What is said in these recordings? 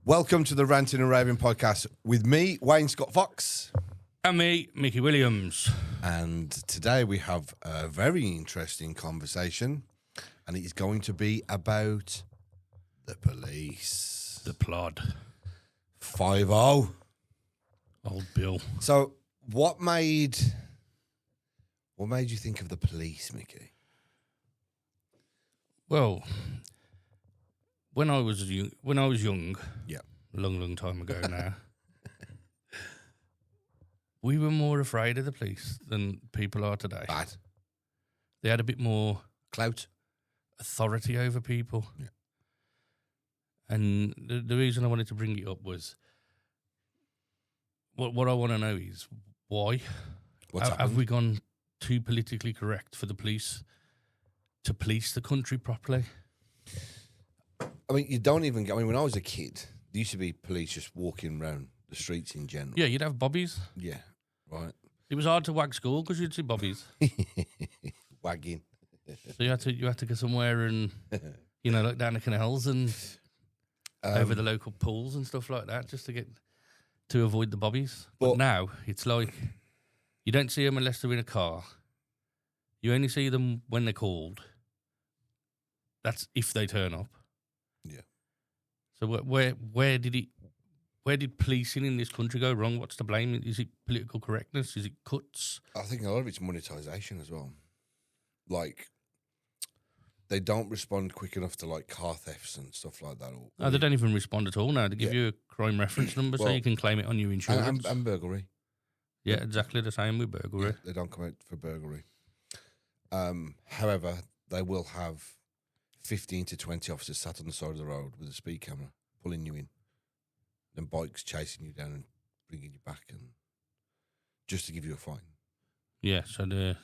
Welcome to the Ranting and Raving podcast with me, Wayne Scott Fox. And me, Mickey Williams. And today we have a very interesting conversation, and it is going to be about the police. The plod. 5-0. Old Bill. So what made you think of the police, Mickey? Well, when I was young, yeah, a long time ago now, we were more afraid of the police than people are today. Bad. They had a bit more Clout. authority over people. Yeah. And the reason I wanted to bring it up was what I want to know is why have we gone too politically correct for the police to police the country properly? I mean, you don't even get... I mean, when I was a kid, there used to be police just walking around the streets in general. Yeah, you'd have bobbies. Yeah, right. It was hard to wag school because you'd see bobbies. Wagging. So you had to go somewhere and, like down the canals and over the local pools and stuff like that just to avoid the bobbies. But now it's like you don't see them unless they're in a car. You only see them when they're called. That's if they turn up. Yeah. So where did policing in this country go wrong? What's to blame? Is it political correctness? Is it cuts? I think a lot of it's monetisation as well. Like, they don't respond quick enough to, like, car thefts and stuff like that. No, they don't even respond at all now. They give you a crime reference number so you can claim it on your insurance. And burglary. Yeah, exactly the same with burglary. Yeah, they don't come out for burglary. However, they will have 15 to 20 officers sat on the side of the road with a speed camera, pulling you in. Then bikes chasing you down and bringing you back, and just to give you a fine. Yeah, so they're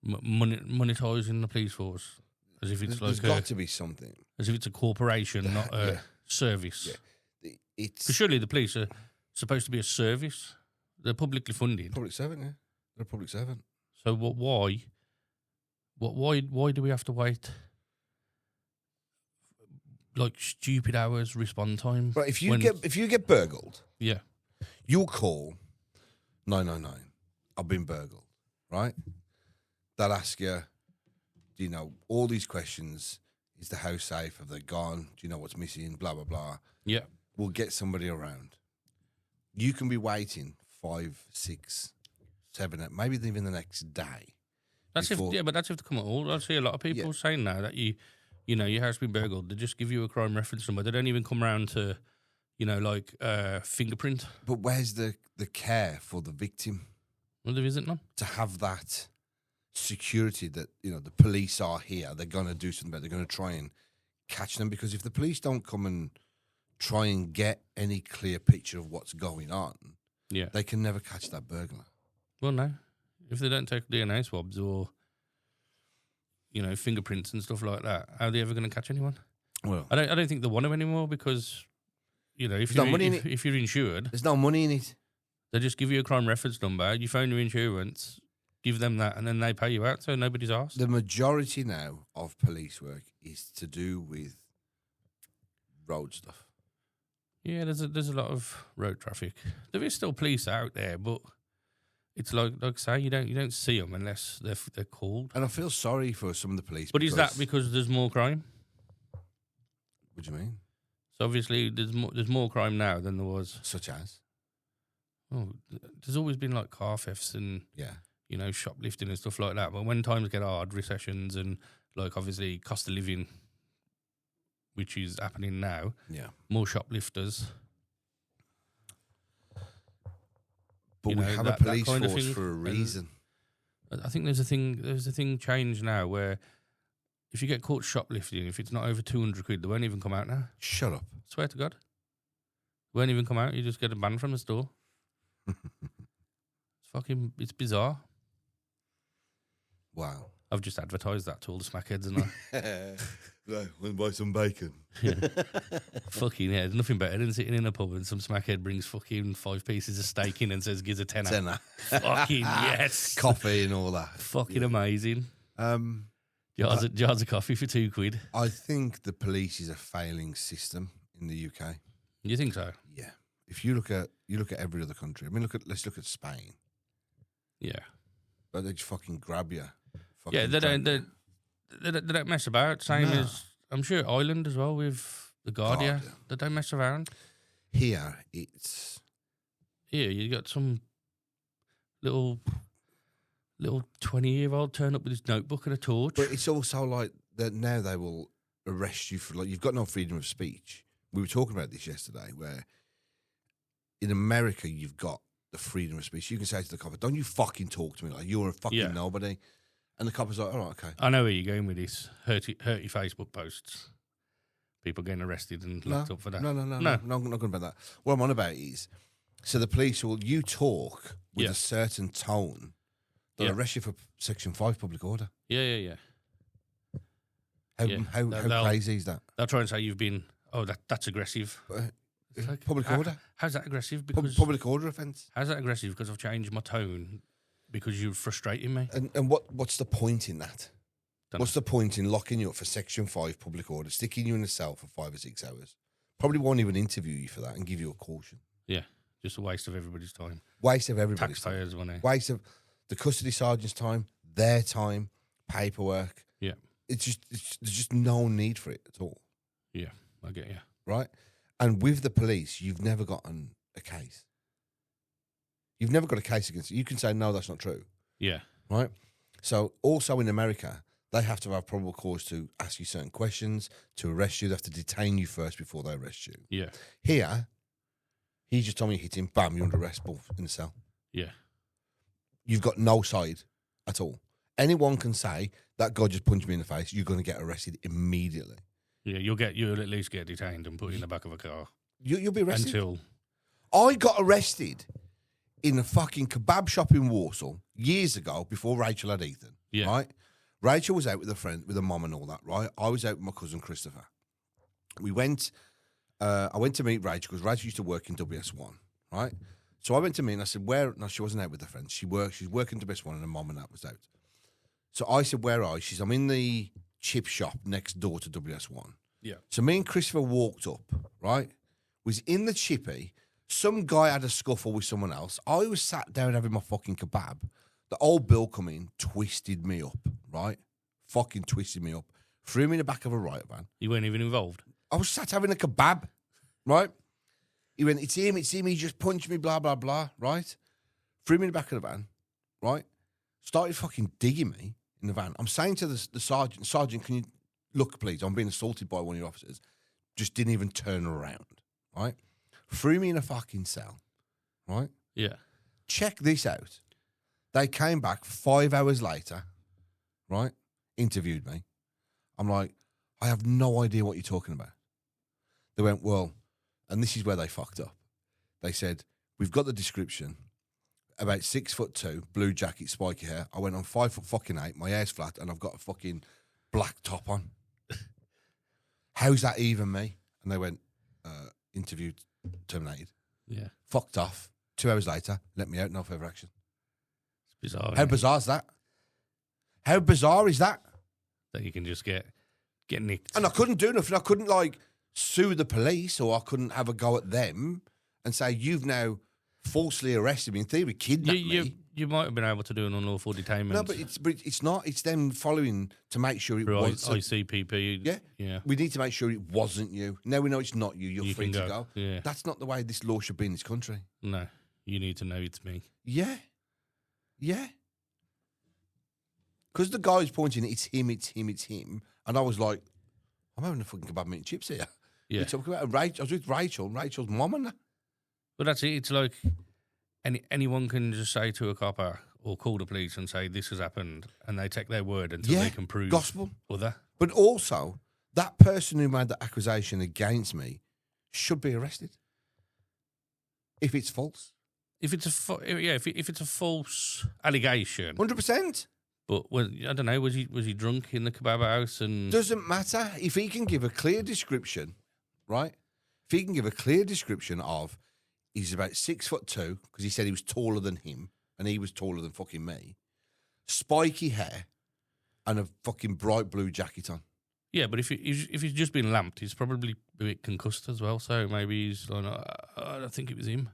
monetising the police force as if it's there's got to be something. As if it's a corporation, not a service. Yeah. Because surely the police are supposed to be a service. They're publicly funded. Public servant, yeah. They're a public servant. So why do we have to wait like stupid hours respond time? Right, if you get burgled, yeah, you'll call 999. I've been burgled, right? They'll ask you, do you know all these questions? Is the house safe? Have they gone? Do you know what's missing? Blah blah blah. Yeah, we'll get somebody around. You can be waiting 5, 6, 7, 8, maybe even the next day. That's if they come at all. I see a lot of people saying now that your house been burgled. They just give you a crime reference number. They don't even come around to, fingerprint. But where's the care for the victim? Well, there isn't none. To have that security that, the police are here, they're going to do something about it. They're going to try and catch them, because if the police don't come and try and get any clear picture of what's going on, they can never catch that burglar. Well, no. If they don't take DNA swabs or, fingerprints and stuff like that, how are they ever going to catch anyone? Well, I don't think they want to anymore because, if you're insured, there's no money in it. They just give you a crime reference number, you phone your insurance, give them that, and then they pay you out, so nobody's asked. The majority now of police work is to do with road stuff. Yeah, there's a lot of road traffic. There is still police out there, but it's like I say, you don't see them unless they're called. And I feel sorry for some of the police. But is that because there's more crime? What do you mean? So obviously there's more crime now than there was. Such as? Oh, there's always been like car thefts and shoplifting and stuff like that. But when times get hard, recessions and like obviously cost of living, which is happening now. Yeah. More shoplifters. But we have a police force for a reason. I think there's a thing changed now where if you get caught shoplifting, if it's not over 200 quid, they won't even come out now. Shut up. Swear to God. They won't even come out. You just get a ban from the store. It's bizarre. Wow. I've just advertised that to all the smackheads and Want to buy some bacon? fucking yeah, there's nothing better than sitting in a pub and some smackhead brings fucking 5 pieces of steak in and says, "Gives a tenner." Fucking yes. Coffee and all that. Fucking amazing. Jars of coffee for £2. I think the police is a failing system in the UK. You think so? Yeah. If you look at every other country. I mean, let's look at Spain. Yeah. But they just fucking grab you. Yeah, they don't mess about. Same as I'm sure Ireland as well with the Guardia. They don't mess around. Here it's you got some little 20-year-old turn up with his notebook and a torch. But it's also like that now they will arrest you for like you've got no freedom of speech. We were talking about this yesterday, where in America you've got the freedom of speech. You can say to the cop, "Don't you fucking talk to me like you're a fucking nobody." And the cop is like, "All right, okay." I know where you're going with this. Hurty Facebook posts. People getting arrested and locked up for that. No, I'm not going about that. What I'm on about is, so the police you talk with a certain tone, they'll arrest you for Section 5 public order. Yeah. How crazy is that? They'll try and say you've been, that's aggressive. Like, public order? How's that aggressive? Because public order offence. How's that aggressive? Because I've changed my tone because you're frustrating me. And what's the point in that? What's the point in locking you up for Section 5 public order, sticking you in a cell for 5 or 6 hours? Probably won't even interview you for that and give you a caution. Yeah, just a waste of everybody's time. Waste of everybody's taxpayers' money. Waste of the custody sergeant's time, their time, paperwork. Yeah. There's just no need for it at all. Yeah, I get you. Right? And with the police, you've never gotten a case. You've never got a case against it. You can say, no, that's not true. Yeah. Right? So also in America, they have to have probable cause to ask you certain questions, to arrest you. They have to detain you first before they arrest you. Yeah. Here, he just told me hit him, bam, you're under arrest, boom, in the cell. Yeah. You've got no side at all. Anyone can say, that guy just punched me in the face, you're going to get arrested immediately. Yeah, you'll at least get detained and put in the back of a car. You'll be arrested. Until I got arrested in a fucking kebab shop in Warsaw years ago before Rachel had Ethan. Yeah. Right? Rachel was out with a friend, with a mum and all that, right? I was out with my cousin Christopher. We went, I went to meet Rachel because Rachel used to work in WS1, right? So I went to meet and I said, where? No, she wasn't out with her friends. She's working WS1 and her mum and that was out. So I said, where are you? She said, I'm in the chip shop next door to WS1. Yeah. So me and Christopher walked up, right? Was in the chippy. Some guy had a scuffle with someone else. I was sat down having my fucking kebab. The old Bill come in, twisted me up, right? Fucking twisted me up. Threw me in the back of a riot van. You weren't even involved? I was sat having a kebab, right? He went, it's him, he just punched me, blah, blah, blah, right? Threw me in the back of the van, right? Started fucking digging me in the van. I'm saying to the sergeant, can you look, please? I'm being assaulted by one of your officers. Just didn't even turn around, right? Threw me in a fucking cell, right? Yeah. Check this out. They came back 5 hours later, right? Interviewed me. I'm like, I have no idea what you're talking about. They went, well, and this is where they fucked up. They said, we've got the description. About 6'2", blue jacket, spiky hair. I went on 5'8", my hair's flat, and I've got a fucking black top on. How's that even me? And they went, interviewed, terminated. Yeah. Fucked off. 2 hours later, let me out, no further action. It's bizarre. How bizarre is that? How bizarre is that? That you can just get nicked. And I couldn't do nothing. I couldn't sue the police, or I couldn't have a go at them and say, you've now falsely arrested me, in theory, kidnapped me. You might have been able to do an unlawful detainment. No, but it's not. It's them following to make sure it was ICPP. Yeah. We need to make sure it wasn't you. Now we know it's not you. You're free to go. Yeah. That's not the way this law should be in this country. No, you need to know it's me. Yeah. Because the guy's pointing, it's him. And I was like, I'm having a fucking kebab meat and chips here. Yeah. We're talking about Rachel. I was with Rachel's mum and that. But that's it. It's like anyone can just say to a copper or call the police and say this has happened, and they take their word until they can prove gospel. Other. But also, that person who made the accusation against me should be arrested if it's false. If it's a false allegation, 100%. But I don't know. Was he drunk in the kebab house? And Doesn't matter if he can give a clear description, right? If he can give a clear description of he's about 6'2" because he said he was taller than him and he was taller than fucking me, spiky hair, and a fucking bright blue jacket on. yeah, but if he's just been lamped, he's probably a bit concussed as well. So maybe he's like, I don't think it was him.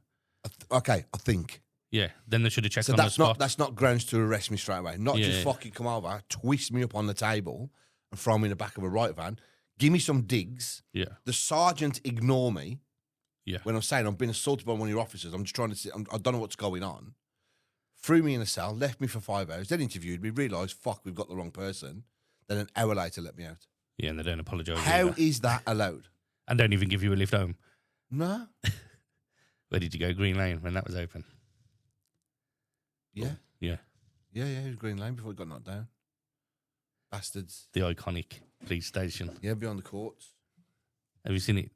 I think. Yeah, then they should have checked So on the spot. that's not grounds to arrest me straight away. Not Yeah, just yeah. fucking come over, twist me up on the table, and throw me in the back of a right van. Give me some digs. Yeah, The sergeant ignore me. yeah, When I'm saying I'm being assaulted by one of your officers, I'm just trying to see. I don't know what's going on. Threw me in a cell, left me for 5 hours. Then interviewed me, realised, fuck, we've got the wrong person. Then an hour later, let me out. yeah, and they don't apologise. How either. is that allowed? And don't even give you a lift home. No. Where did you go? Green Lane when that was open. Yeah. Yeah, Yeah, it was Green Lane before it got knocked down. Bastards. the iconic police station. Yeah, beyond the courts. Have you seen it?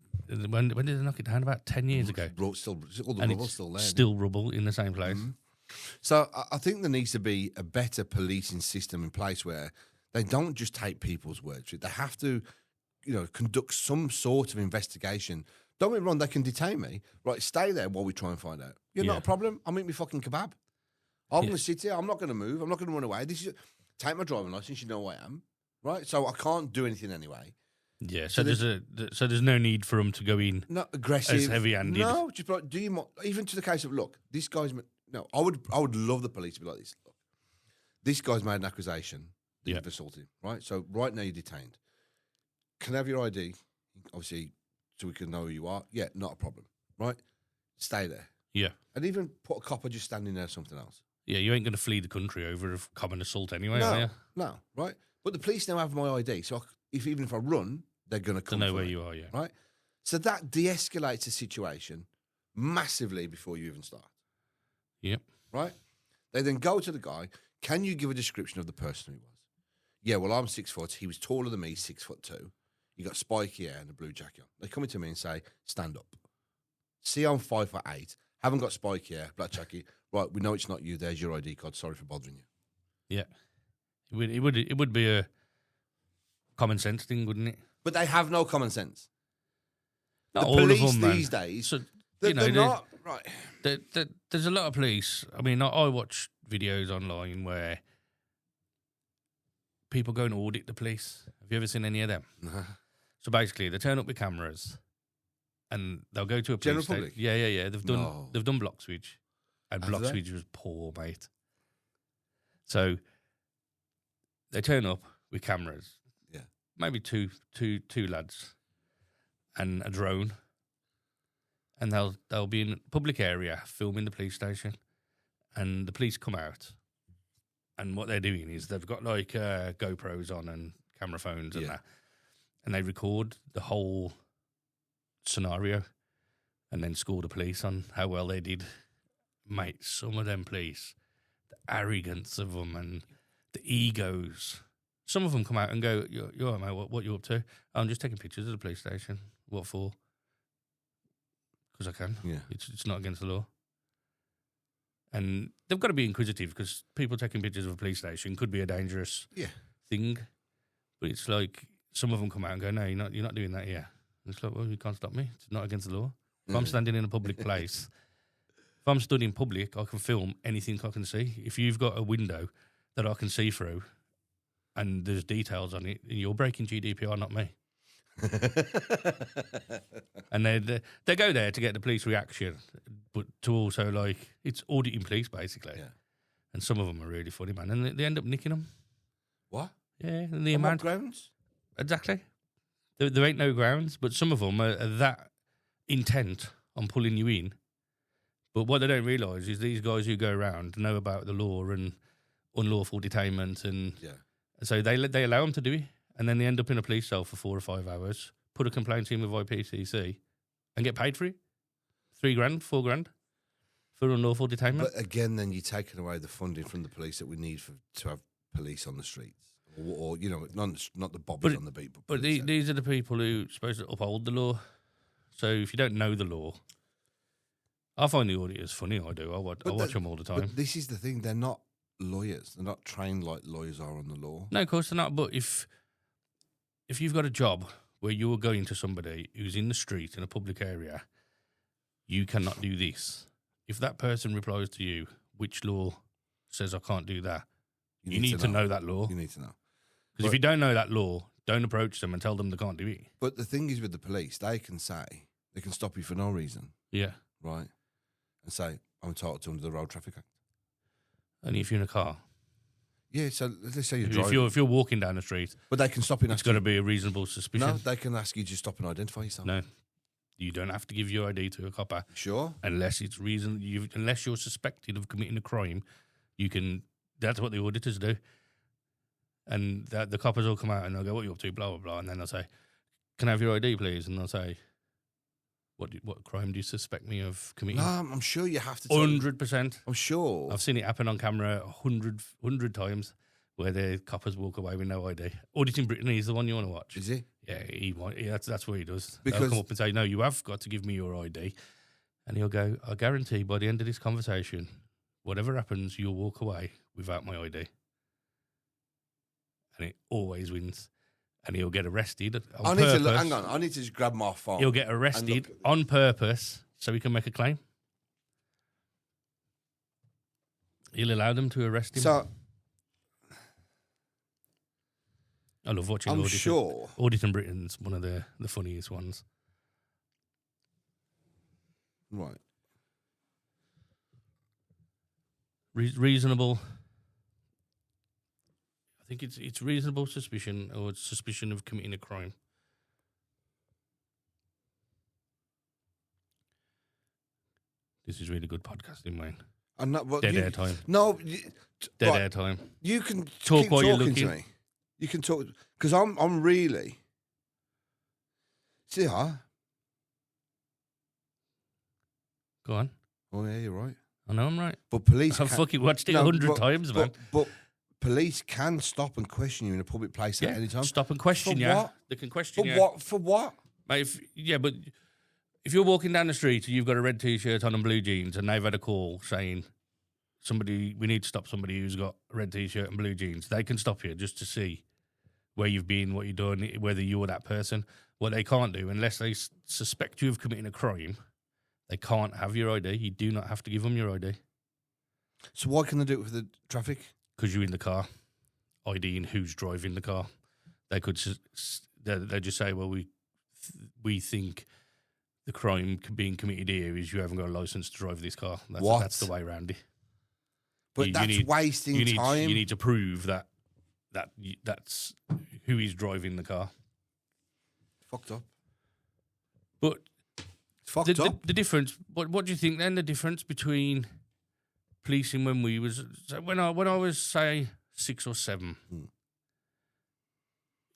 When did they knock it down? About 10 years ago. Still, all the And rubble's it's still there. still rubble in the same place. Mhm. So I think there needs to be a better policing system in place where they don't just take people's word for it. They have to, conduct some sort of investigation. Don't get me wrong, they can detain me. Right, stay there while we try and find out. You're Yeah. not a problem. I'll eat me fucking kebab. I'm Yeah. going to sit here. I'm not going to move. I'm not going to run away. Take my driving license. You know who I am. Right? So I can't do anything anyway. Yeah, so there's no need for them to go in. Not aggressive. As heavy-handed. No, just like, even to the case of, look, this guy's, no, I would love the police to be like this. Look, this guy's made an accusation that you've assaulted him, right? So right now you're detained. Can I have your ID? Obviously, so we can know who you are. Yeah, not a problem, right? Stay there. Yeah. And even put a copper just standing there or something else. Yeah, you ain't going to flee the country over a common assault anyway, are you? No, right? But the police now have my ID, so even if I run, they're going to To come know for where me, you are, yeah. right? So that de-escalates the situation massively before you even start. Yep. Right? They then go to the guy. Can you give a description of the person who was? Yeah, well, I'm 6 foot. He was taller than me, 6'2". He got spiky hair and a blue jacket on. They come into me and say, stand up. See, I'm 5'8". Haven't got spiky hair, black jacket. Right, we know it's not you. There's your ID card. Sorry for bothering you. Yeah. It would be a common sense thing, wouldn't it? But they have no common sense. Not The all police of them, man. these days, So, they're not right. There's a lot of police. I mean, I watch videos online where people go and audit the police. Have you ever seen any of them? So basically, they turn up with cameras, and they'll go to a General police public? Yeah. They've done No. Bloxwich, and Have they? Bloxwich was poor, mate. So they turn up with cameras. Yeah. Maybe two lads, and a drone, and they'll be in a public area filming the police station, and the police come out, and what they're doing is they've got like GoPros on and camera phones and that, and they record the whole scenario, and then score the police on how well they did. Mate, some of them police, the arrogance of them and the egos. Some of them come out and go, "You're all right, mate, what you up to?" "I'm just taking pictures of the police station." "What for?" "Because I can. Yeah. It's not against the law." And they've got to be inquisitive because people taking pictures of a police station could be a dangerous thing. But it's like some of them come out and go, "No, you're not doing that here." And it's like, well, you can't stop me. It's not against the law. If I'm standing in a public place, if I'm stood in public, I can film anything I can see. If you've got a window that I can see through and there's details on it, you're breaking GDPR, not me. And they go there to get the police reaction, but to also, like, it's auditing police, basically. Yeah. And some of them are really funny, man. And they end up nicking them. What? Yeah, and the On what amount... grounds? Exactly. There ain't no grounds, but some of them are that intent on pulling you in. But what they don't realise is these guys who go around know about the law and unlawful detainment, and so they allow them to do it, and then they end up in a police cell for 4 or 5 hours, put a complaint in with IPCC, and get paid for it. $3,000, $4,000 for unlawful detainment. But again, then you're taking away the funding from the police that we need to have police on the streets. Or not the bobbies on the beat. But these are the people who are supposed to uphold the law. So if you don't know the law, I find the auditors funny. I do. I watch them all the time. But this is the thing; they're not lawyers. They're not trained like lawyers are on the law. No, of course they're not. But if you've got a job where you're going to somebody who's in the street in a public area, you cannot do this. If that person replies to you, which law says I can't do that, you need to know that law. You need to know. Because if you don't know that law, don't approach them and tell them they can't do it. But the thing is with the police, they can stop you for no reason, Yeah. right? And say, I'm entitled to under the Road Traffic Act. Only if you're in a car. Yeah, so let's say you're driving. If you're walking down the street, but they can stop you and it's ask got to you. be a reasonable suspicion. No, they can ask you to stop and identify yourself. No. You don't have to give your ID to a copper. Sure. Unless it's unless you're suspected of committing a crime, you can. That's what the auditors do. And the coppers will come out and they'll go, "What are you up to?" Blah blah blah, and then they'll say, "Can I have your ID, please?" And they'll say, "What crime do you suspect me of committing?" No, I'm sure you have to. 100%. I'm sure. I've seen it happen on camera 100 times, where the coppers walk away with no ID. Auditing Britain, he's the one you want to watch. Is he? Yeah, that's what he does. Because They'll come up and say, "No, you have got to give me your ID," and he'll go, "I guarantee by the end of this conversation, whatever happens, you'll walk away without my ID." And it always wins. And he'll get arrested on purpose. Hang on, I need to just grab my phone. He'll get arrested on purpose so he can make a claim. He'll allow them to arrest him. So I love watching I'm Auditing. sure. Auditing Britain's one of the funniest ones. Right. Reasonable. I think it's reasonable suspicion or suspicion of committing a crime. This is really good podcasting, Wayne. I'm not. Well, Dead air time. No. Dead right, air time. You can Talk keep while you're talking to looking. me. You can talk because I'm really. See, Go on. Oh yeah, you're right. I know I'm right. But police. I've fucking watched it 100 times, man. But police can stop and question you in a public place at any time. Stop and question For you. what? They can question For you. what? For what? Mate, but if you're walking down the street and you've got a red T-shirt on and blue jeans and they've had a call saying, we need to stop somebody who's got a red T-shirt and blue jeans, they can stop you just to see where you've been, what you're doing, whether you're that person. What they can't do, unless they suspect you of committing a crime, they can't have your ID. You do not have to give them your ID. So why can they do it with the traffic? Because you're in the car, IDing who's driving the car. They could they just say, well, we think the crime being committed here is you haven't got a license to drive this car. That's the way around it. But that's wasting time. You need to prove that's who is driving the car. Fucked up. But it's fucked up. The difference. What do you think then? The difference between policing when I was say 6 or 7.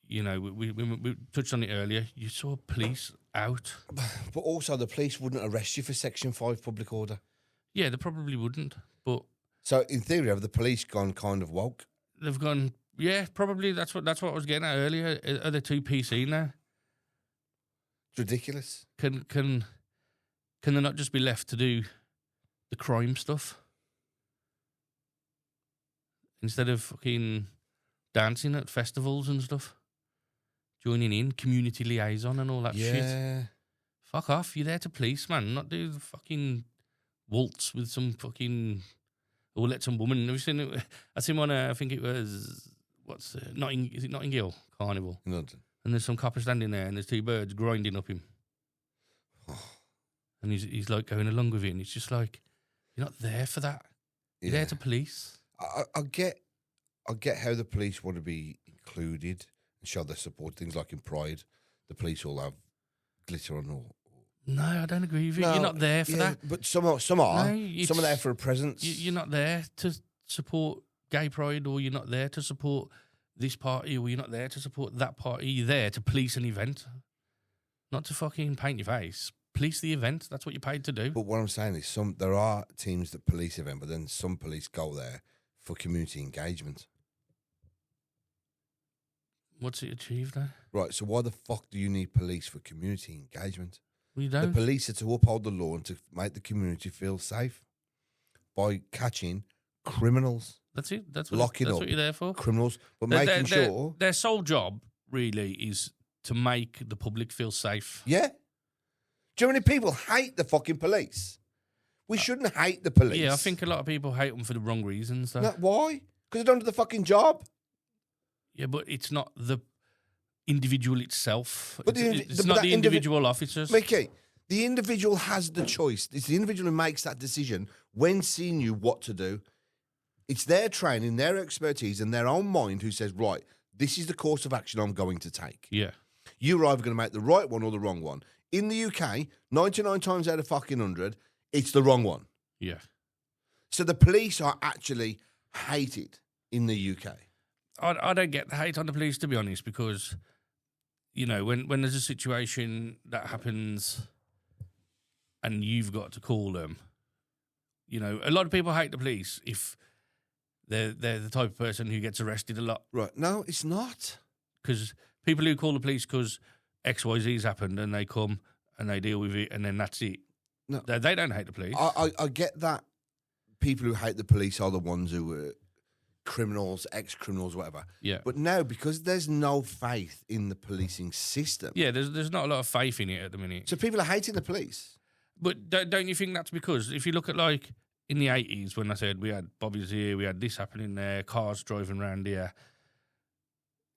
You know, we touched on it earlier. You saw police out, but also the police wouldn't arrest you for Section 5 public order. Yeah, they probably wouldn't. But so in theory, have the police gone kind of woke? They've gone. Yeah, probably. That's what I was getting at earlier. Are they too PC now? It's ridiculous. Can they not just be left to do the crime stuff instead of fucking dancing at festivals and stuff, joining in community liaison and all that shit? Yeah. Fuck off! You're there to police, man. Not do the fucking waltz with some fucking or let some woman. Have you seen it? I seen one. I think it was is it Notting-Hill Carnival? London. And there's some copper standing there, and there's 2 birds grinding up him. And he's like going along with it, and it's just like, you're not there for that. You're there to police. I get how the police want to be included and show their support. Things like in Pride, the police all have glitter on all. No, I don't agree with you. You're not there for that. But some are. No, some are there for a presence. You're not there to support gay pride, or you're not there to support this party, or you're not there to support that party. You're there to police an event, not to fucking paint your face. Police the event. That's what you're paid to do. But what I'm saying is there are teams that police event, but then some police go there for community engagement. What's it achieved there? Right, so why the fuck do you need police for community engagement? We don't. The police are to uphold the law and to make the community feel safe by catching criminals, That's it. That's locking up what you're there for. criminals, but Their- making their- sure. their sole job really is to make the public feel safe. Yeah. Do you know how many people hate the fucking police? We shouldn't hate the police. Yeah, I think a lot of people hate them for the wrong reasons. Though. No, why? Because they don't do the fucking job. Yeah, but it's not the individual itself. But It's not the individual officers. Mickey, the individual has the choice. It's the individual who makes that decision when seeing you what to do. It's their training, their expertise, and their own mind who says, right, this is the course of action I'm going to take. Yeah. You're either going to make the right one or the wrong one. In the UK, 99 times out of fucking 100, it's the wrong one. Yeah. So the police are actually hated in the UK. I don't get the hate on the police, to be honest, because, you know, when there's a situation that happens and you've got to call them, you know, a lot of people hate the police if they're the type of person who gets arrested a lot. Right. No, it's not. Because people who call the police because XYZ's happened and they come and they deal with it and then that's it. No. They don't hate the police. I get that people who hate the police are the ones who are criminals, ex-criminals, whatever. Yeah. But now, because there's no faith in the policing system. Yeah, there's not a lot of faith in it at the minute. So people are hating the police. But don't you think that's because if you look at like in the 80s when I said we had bobbies here, we had this happening there, cars driving around here.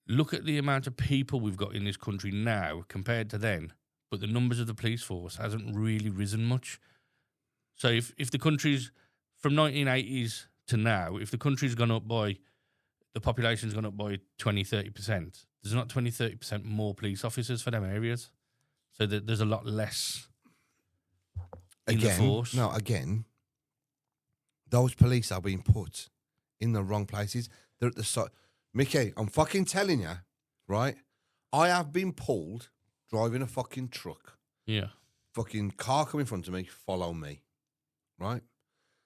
Look at the amount of people we've got in this country now compared to then, but the numbers of the police force hasn't really risen much. So if the country's from 1980s to now, if the country's gone up by, the population's gone up by 20, 30%, there's not 20, 30% more police officers for them areas. So there's a lot less in the force. No, again, those police are being put in the wrong places. They're at the side. Mickey, I'm fucking telling you, right? I have been pulled driving a fucking truck. Yeah. Fucking car come in front of me, follow me, right?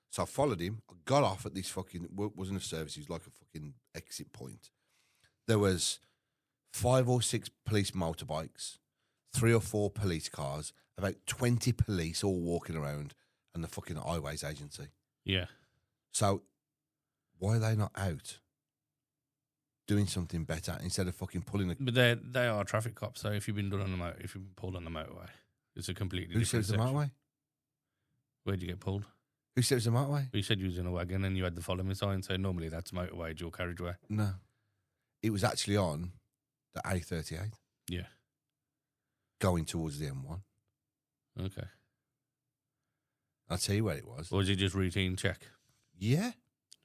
So I followed him. I got off at this fucking, wasn't a service, it was like a fucking exit point. There was 5 or 6 police motorbikes, 3 or 4 police cars, about 20 police all walking around, and the fucking highways agency. Yeah. So why are they not out doing something better instead of fucking pulling a... But they are traffic cops, so if you've been done on the if you've been pulled on the motorway, it's a completely Who different says the section. motorway? Where'd you get pulled? Who says the motorway? You said you was in a wagon and you had the follow me sign, so normally that's motorway, dual carriageway. No. It was actually on the A38 Yeah. going towards the M1. Okay. I'll tell you where it was. Or was it just routine check? Yeah.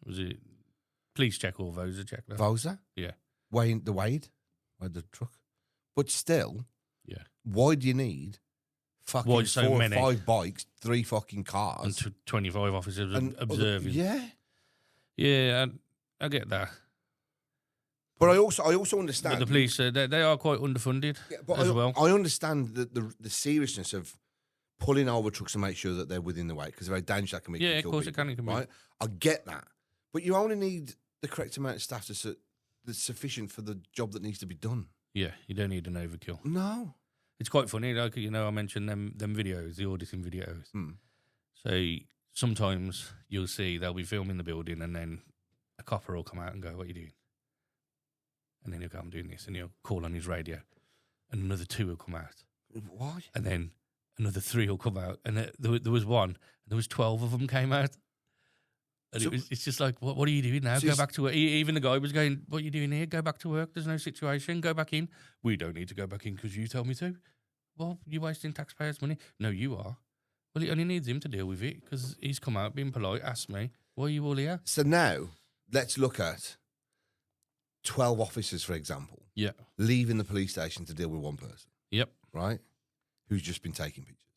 Was it police check or Vosa check? Though? Vosa. Yeah. Wade the truck. But still, Yeah. why do you need fucking Why so 4 or many? 5 bikes, 3 fucking cars? And 25 officers and observing. Yeah. Yeah, I get that. But I also understand. But the police, they are quite underfunded as well. I understand the seriousness of pulling over trucks to make sure that they're within the weight, because they're dangerous, that can make you Yeah, of kill course people, it can. right? I get that. But you only need the correct amount of staff that's sufficient for the job that needs to be done. Yeah, you don't need an overkill. No. It's quite funny, like, you know, I mentioned them videos, the auditing videos. Hmm. So sometimes you'll see they'll be filming the building and then a copper will come out and go, "What are you doing?" And then he'll go, "I'm doing this," and he'll call on his radio. And another 2 will come out. Why? And then another 3 will come out. And there was one, and there was 12 of them came out. And So- it's just like, what are you doing now? So Go back to work. Even the guy was going, "What are you doing here? Go back to work. There's no situation. Go back in." "We don't need to go back in because you told me to." "Well, you're wasting taxpayers' money." "No, you are." "Well, it only needs him to deal with it because he's come out being polite, asked me, why are you all here?" So now, let's look at 12 officers, for example, Yeah. leaving the police station to deal with one person, Yep. right? Who's just been taking pictures.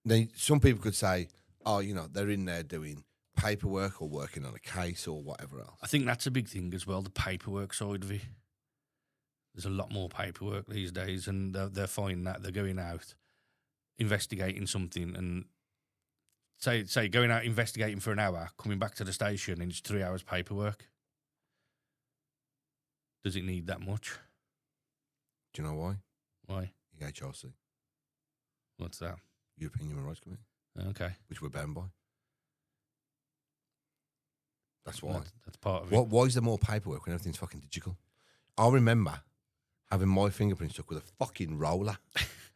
Now, some people could say, oh, you know, they're in there doing paperwork or working on a case or whatever else. I think that's a big thing as well, the paperwork side of it. There's a lot more paperwork these days, and they're finding that they're going out investigating something, and say going out investigating for an hour, coming back to the station, and it's 3 hours paperwork. Does it need that much? Do you know why? Why? EHRC, What's that? European Human Rights Committee, Okay. which we're bound by. That's why. That's part of it. Why is there more paperwork when everything's fucking digital? I remember having my fingerprints stuck with a fucking roller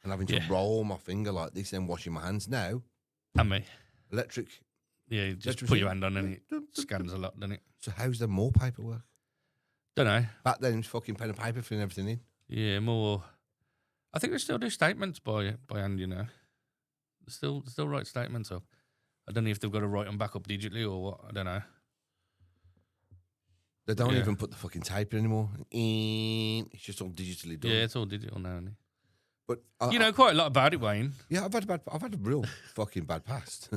and having to roll my finger like this and washing my hands. Now, And me. electric. Yeah, you just put your hand on and it scans a lot, doesn't it? So how's there more paperwork? Don't know. Back then, it was fucking pen and paper filling everything in. Yeah, more. I think they still do statements by hand, you know. They still write statements up. I don't know if they've got to write them back up digitally or what. I don't know. They don't even put the fucking tape in anymore. It's just all digitally done. Yeah, it's all digital now, isn't it? But you know quite a lot about it, Wayne. Yeah, I've had a real fucking bad past.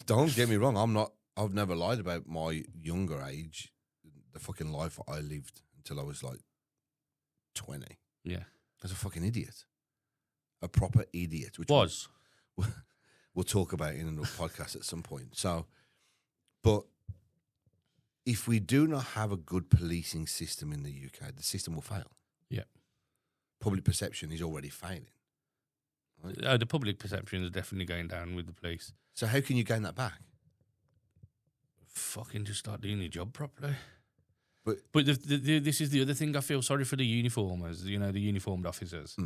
Don't get me wrong. I've never lied about my younger age, the fucking life I lived until I was like 20. Yeah, as a fucking idiot, a proper idiot. Which we'll talk about in another podcast at some point. So, but if we do not have a good policing system in the UK, the system will fail. Yeah. Public perception is already failing. Right? The public perception is definitely going down with the police. So how can you gain that back? Fucking just start doing your job properly. But this is the other thing. I feel sorry for the uniformers, you know, the uniformed officers.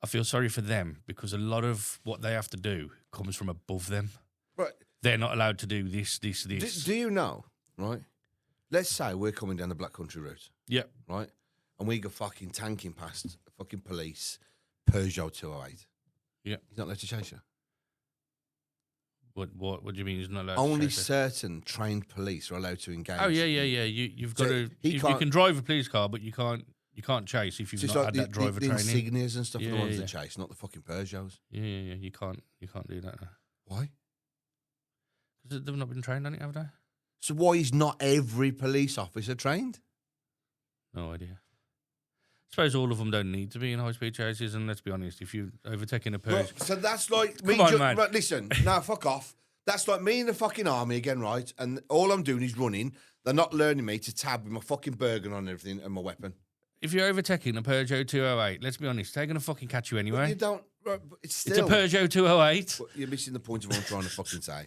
I feel sorry for them because a lot of what they have to do comes from above them. Right. They're not allowed to do this. Do you know, right? Let's say we're coming down the Black Country route. Yeah. Right? And we go fucking tanking past fucking police, Peugeot 208. Yeah. He's not allowed to chase you. What do you mean he's not allowed Only to chase certain trained police are allowed to engage. Oh, yeah. You've got to... You can drive a police car, but you can't chase if you've not had that driver training. The insignias and stuff are the ones that chase, not the fucking Peugeots. Yeah. You can't do that now. Why? Because they've not been trained on it, have they? So why is not every police officer trained? No idea. I suppose all of them don't need to be in high-speed chases, and let's be honest, if you're overtaking a Peugeot... So that's like... Come on, man. Right, listen, now fuck off. That's like me in the fucking army again, right? And all I'm doing is running. They're not learning me to tab with my fucking burger on and everything and my weapon. If you're overtaking a Peugeot 208, let's be honest, they're going to fucking catch you anyway. But you don't... Right, but it's still... It's a Peugeot 208. But you're missing the point of what I'm trying to fucking say.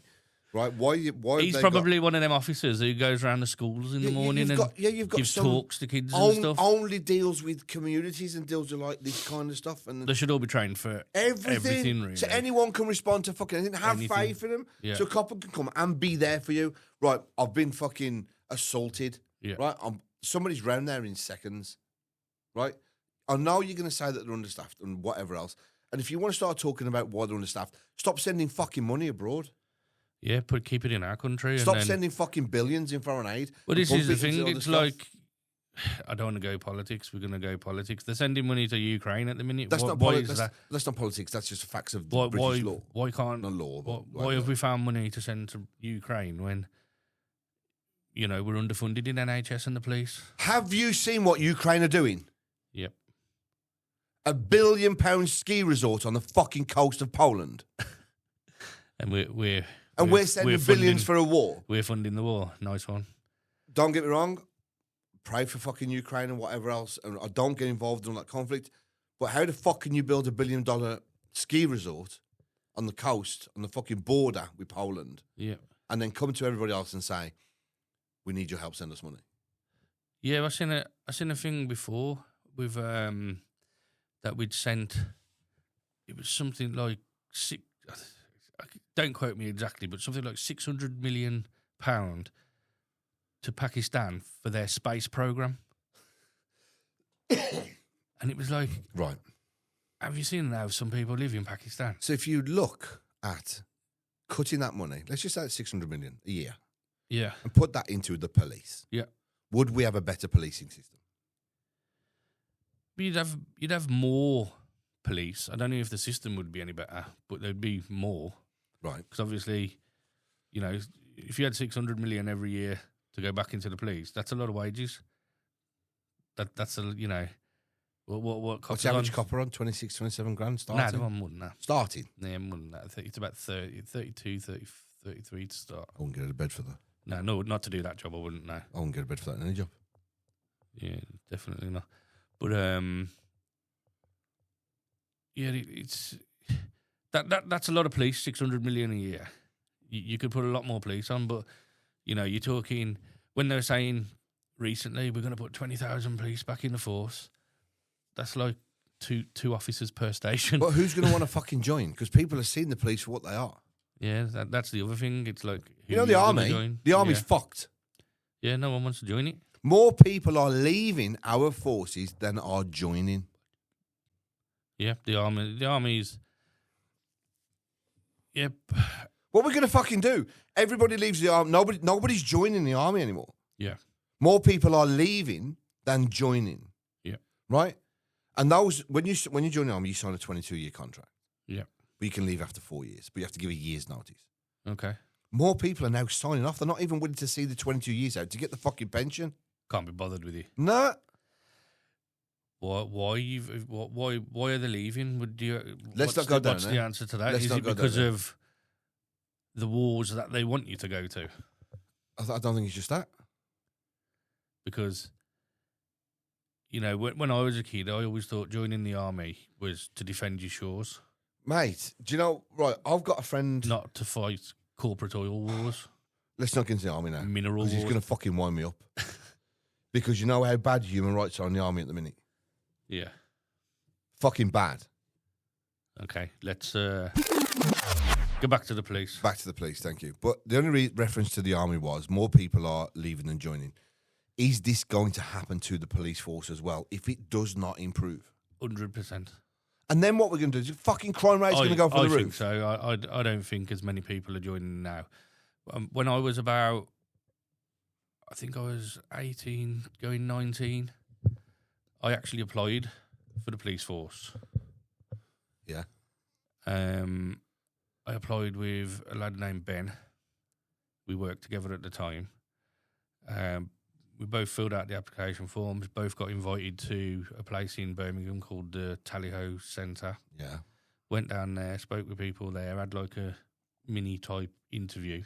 Right? Why He's probably one of them officers who goes around the schools in the morning gives talks to kids and stuff. Only deals with communities and deals with like this kind of stuff. And they should all be trained for everything really. So anyone can respond to fucking anything. Have faith in them. Yeah. So a cop can come and be there for you. Right? I've been fucking assaulted. Yeah. Right? Somebody's round there in seconds. Right? I know you're going to say that they're understaffed and whatever else. And if you want to start talking about why they're understaffed, stop sending fucking money abroad. Yeah, keep it in our country. Stop sending fucking billions in foreign aid. Well, this is the thing. It's like, I don't want to go politics. We're going to go politics. They're sending money to Ukraine at the minute. That's not politics. That's not politics. That's just facts of the British law. Why can't... Not law. Why have we found money to send to Ukraine when, you know, we're underfunded in NHS and the police? Have you seen what Ukraine are doing? Yep. £1 billion ski resort on the fucking coast of Poland. And we're sending billions for a war. We're funding the war. Nice one. Don't get me wrong. Pray for fucking Ukraine and whatever else. And I don't get involved in that conflict. But how the fuck can you build $1 billion ski resort on the coast, on the fucking border with Poland? Yeah. And then come to everybody else and say, we need your help, send us money. Yeah, I seen a thing before with that we'd sent. It was something like don't quote me exactly, but something like £600 million to Pakistan for their space program. And it was like, right. Have you seen how some people live in Pakistan? So if you look at cutting that money, let's just say it's 600 million a year. Yeah. And put that into the police. Yeah. Would we have a better policing system? You'd have more police. I don't know if the system would be any better, but there'd be more. Right. Because obviously, you know, if you had 600 million every year to go back into the police, that's a lot of wages. That's a, you know, what's the average copper on? 26, 27 grand starting? Nah, they're on more than that. Starting? Yeah, more than that. I think it's about 30, 32, 30, 33 to start. I wouldn't get out of bed for that. No, not to do that job, I wouldn't, no. I wouldn't get out of bed for that in any job. Yeah, definitely not. But, yeah, it's... That's a lot of police, 600 million a year. You could put a lot more police on, but, you know, you're talking... when they were saying recently we're going to put 20,000 police back in the force, that's like two officers per station. But who's going to want to fucking join? Because people have seen the police for what they are. Yeah, that's the other thing. It's like, You know, the army. The army's fucked. Yeah, no one wants to join it. More people are leaving our forces than are joining. Yeah, the army's. Yep. What are we going to fucking do? Everybody leaves the army. Nobody's joining the army anymore. Yeah. More people are leaving than joining. Yeah. Right? And those when you join the army, you sign a 22-year contract. Yeah. But you can leave after 4 years. But you have to give a year's notice. Okay. More people are now signing off. They're not even willing to see the 22 years out to get the fucking pension. Can't be bothered with you. No. Why are they leaving? Let's not go down What's there. the answer to that? Let's Is not it go because down there. of the wars that they want you to go to? I don't think it's just that. Because, you know, when I was a kid, I always thought joining the army was to defend your shores. Mate, do you know, right, I've got a friend. Not to fight corporate oil wars. Let's not get into the army now. Mineral Because he's wars. going to fucking wind me up. Because you know how bad human rights are in the army at the minute. Yeah. Fucking bad. Okay, let's go back to the police. Back to the police, thank you. But the only reference to the army was more people are leaving than joining. Is this going to happen to the police force as well if it does not improve? 100%. And then what we're going to do is fucking crime rate's going to go through the I think roof. so. I don't think as many people are joining now. When I was about, I think I was 18, going 19, I actually applied for the police force. Yeah. I applied with a lad named Ben. We worked together at the time. We both filled out the application forms, both got invited to a place in Birmingham called the Tally-Ho Centre. Yeah. Went down there, spoke with people there, had like a mini type interview.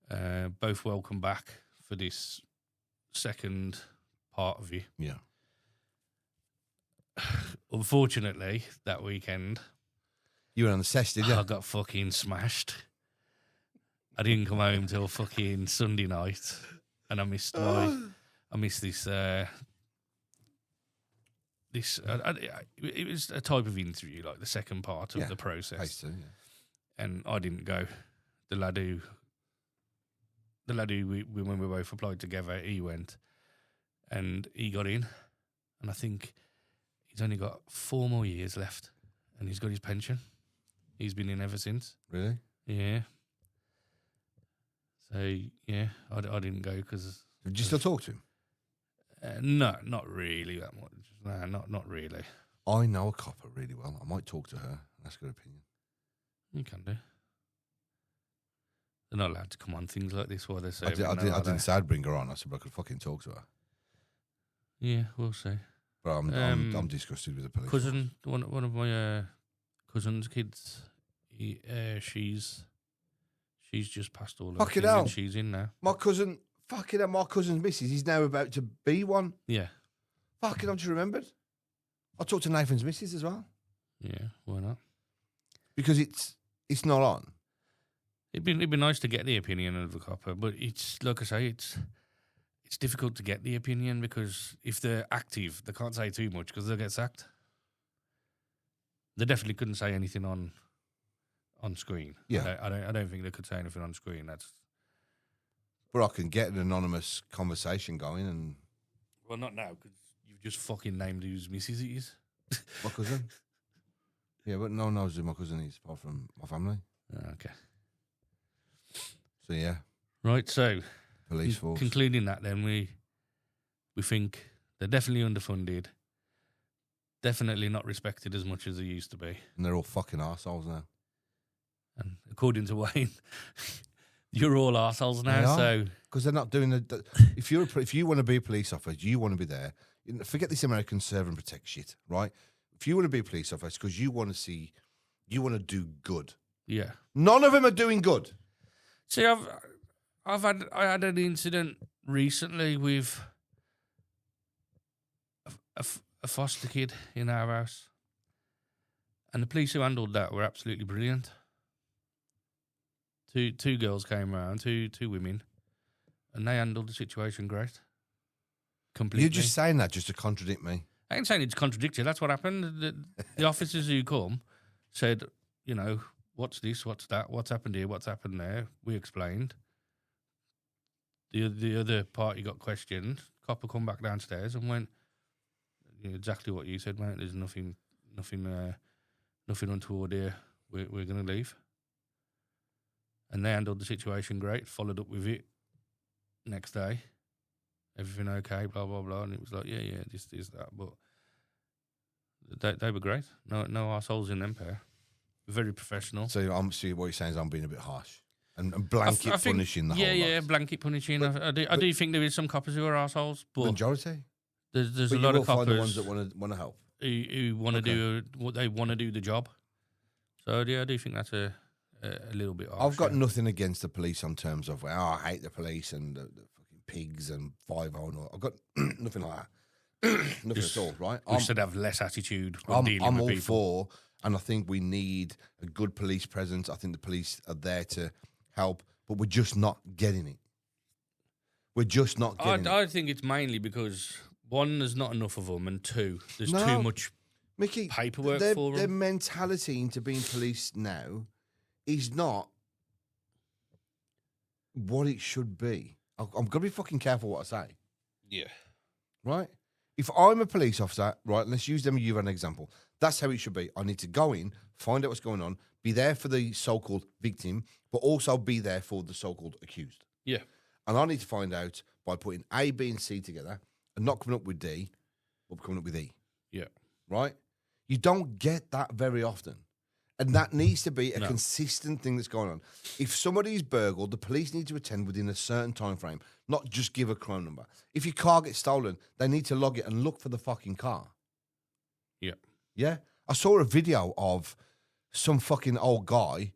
Both welcome back for this second part of it. Yeah. Unfortunately, that weekend, You were on the sesh, did you? I got fucking smashed. I didn't come home till fucking Sunday night, and I missed this. It was a type of interview, like the second part of the process, Phase 2, yeah. and I didn't go. The lad who when we both applied together, he went, and he got in, and I think he's only got 4 more years left, and he's got his pension. He's been in ever since. Really? Yeah. So yeah, I didn't go because. Did you still talk to him? No, not really that much. No, not really. I know a copper really well. I might talk to her and ask her opinion. You can do. They're not allowed to come on things like this while they're I serving. didn't say I'd bring her on. I said, but I could fucking talk to her. Yeah, we'll see. But I'm disgusted with the police. Cousin, one of my cousin's kids, she's just passed all of Fucking her things hell. and she's in now. My cousin, fucking hell, my cousin's missus, he's now about to be one. Yeah. Fucking, I've just remembered. I talked to Nathan's missus as well. Yeah, why not? Because it's not on. It'd be nice to get the opinion of the copper, but it's like I say, it's difficult to get the opinion because if they're active, they can't say too much because they'll get sacked. They definitely couldn't say anything on screen. Yeah, I don't think they could say anything on screen. But I can get an anonymous conversation going, and Well, not now because you've just fucking named whose missus it is. my cousin. Yeah, but no one knows who my cousin is apart from my family. Okay. So yeah, Right. So police force. concluding that, then we think they're definitely underfunded. Definitely not respected as much as they used to be. And they're all fucking arseholes now. And according to Wayne, you're all arseholes now. They are. So Because they're not doing the. If you want to be a police officer, you want to be there. Forget this American serve and protect shit, right? If you want to be a police officer, because you want to do good. yeah. None of them are doing good. See, I had an incident recently with a foster kid in our house, and the police who handled that were absolutely brilliant. Two girls came around, two women, and they handled the situation great. Completely. You're just saying that just to contradict me. I ain't saying it to contradict you. That's what happened. The officers who come said, you know, what's this, what's that, what's happened here, what's happened there. We explained. The other party got questioned. Copper come back downstairs and went, exactly what you said, mate. There's nothing untoward here. We're going to leave. And they handled the situation great. Followed up with it next day. Everything okay? Blah blah blah. And it was like, yeah, this that. But they were great. No arseholes in them pair. Very professional. So I'm see what you're saying is I'm being a bit harsh and blanket I think, punishing the whole lot. Yeah, blanket punishing. I do think there is some coppers who are arseholes, but majority. There's but a lot of coppers find the ones that want to help. Who want to do what they want to do the job. So yeah, I do think that's a little bit harsh. I've got nothing against the police on terms of I hate the police and the fucking pigs and 5-0 and all. I've got nothing like that. Nothing at all, right? We should have less attitude when I'm dealing with all people. for, and I think we need a good police presence. I think the police are there to help, but we're just not getting it. We're just not getting it. I think it's mainly because, one, there's not enough of them, and two, there's too much Mickey, paperwork for them. Their mentality into being police now is not what it should be. I'm going to be fucking careful what I say. Yeah. Right? If I'm a police officer, right, let's use them as an example. That's how it should be. I need to go in, find out what's going on, be there for the so-called victim, but also be there for the so-called accused. Yeah. And I need to find out by putting A, B, and C together and not coming up with D, but coming up with E. Yeah. Right? You don't get that very often. And that needs to be a consistent thing that's going on. If somebody's burgled, the police need to attend within a certain time frame, not just give a crime number. If your car gets stolen, they need to log it and look for the fucking car. Yeah. Yeah? I saw a video of some fucking old guy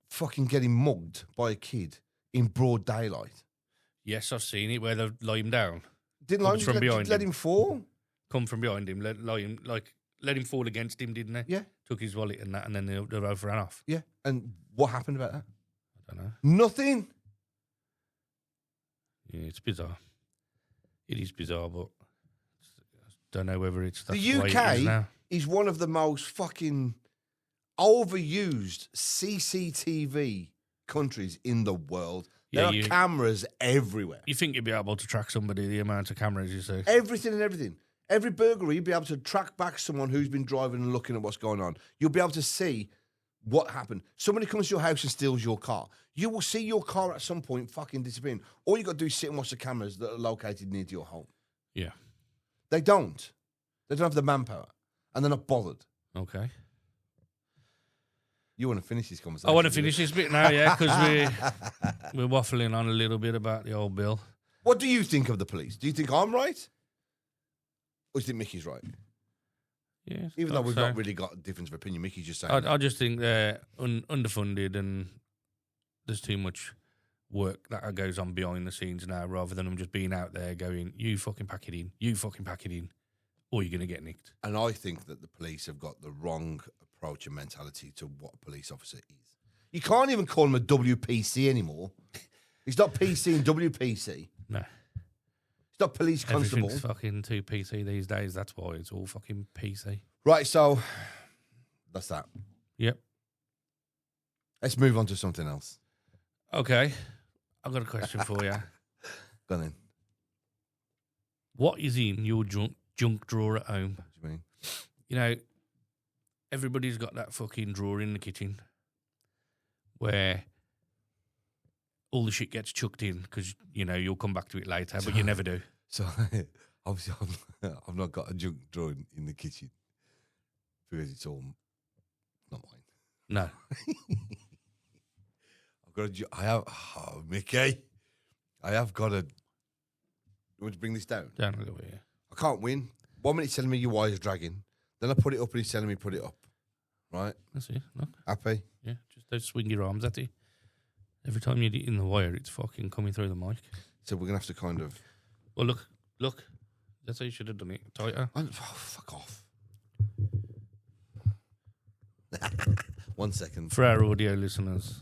fucking getting mugged by a kid in broad daylight. Yes, I've seen it where they lie him down. Didn't lie him, let him fall? Come from behind him, let him fall against him, didn't they? Yeah. Took his wallet and that, and then they both ran off. Yeah. And what happened about that? I don't know. Nothing. Yeah, it's bizarre. It is bizarre, but I don't know whether it's the UK is one of the most fucking overused CCTV countries in the world. There are cameras everywhere. You think you'd be able to track somebody, the amount of cameras you see? Everything and everything. Every burglary, you'll be able to track back someone who's been driving and looking at what's going on. You'll be able to see what happened. Somebody comes to your house and steals your car. You will see your car at some point fucking disappearing. All you got to do is sit and watch the cameras that are located near to your home. Yeah. They don't. They don't have the manpower. And they're not bothered. Okay. You want to finish this conversation? I want to finish this bit now, yeah, because we're waffling on a little bit about the old bill. What do you think of the police? Do you think I'm right? Or do you think Mickey's right? Yeah. Even though we've not really got a difference of opinion, Mickey's just saying. I just think they're underfunded and there's too much work that goes on behind the scenes now rather than them just being out there going, you fucking pack it in, or you're going to get nicked. And I think that the police have got the wrong approach and mentality to what a police officer is. You can't even call him a WPC anymore. He's not PC and WPC. No. It's not police constable. Everything's fucking too PC these days. That's why it's all fucking PC. Right, so that's that. Yep. Let's move on to something else. Okay. I've got a question for you. Go on then. What is in your junk drawer at home? What do you mean? You know, everybody's got that fucking drawer in the kitchen where all the shit gets chucked in because, you know, you'll come back to it later, but you never do. So, obviously, I've not got a junk drawer in the kitchen because it's all not mine. No. Mickey, I have got a... You want to bring this down? Down a little bit, yeah. I can't win. 1 minute he's telling me your wire's dragging. Then I put it up and he's telling me put it up. Right? That's it. Look. Happy? Yeah, just don't swing your arms at it. Every time you hit in the wire, it's fucking coming through the mic. So we're going to have to kind of... Well, look. That's how you should have done it. Tighter. Oh, fuck off. 1 second. For our audio listeners,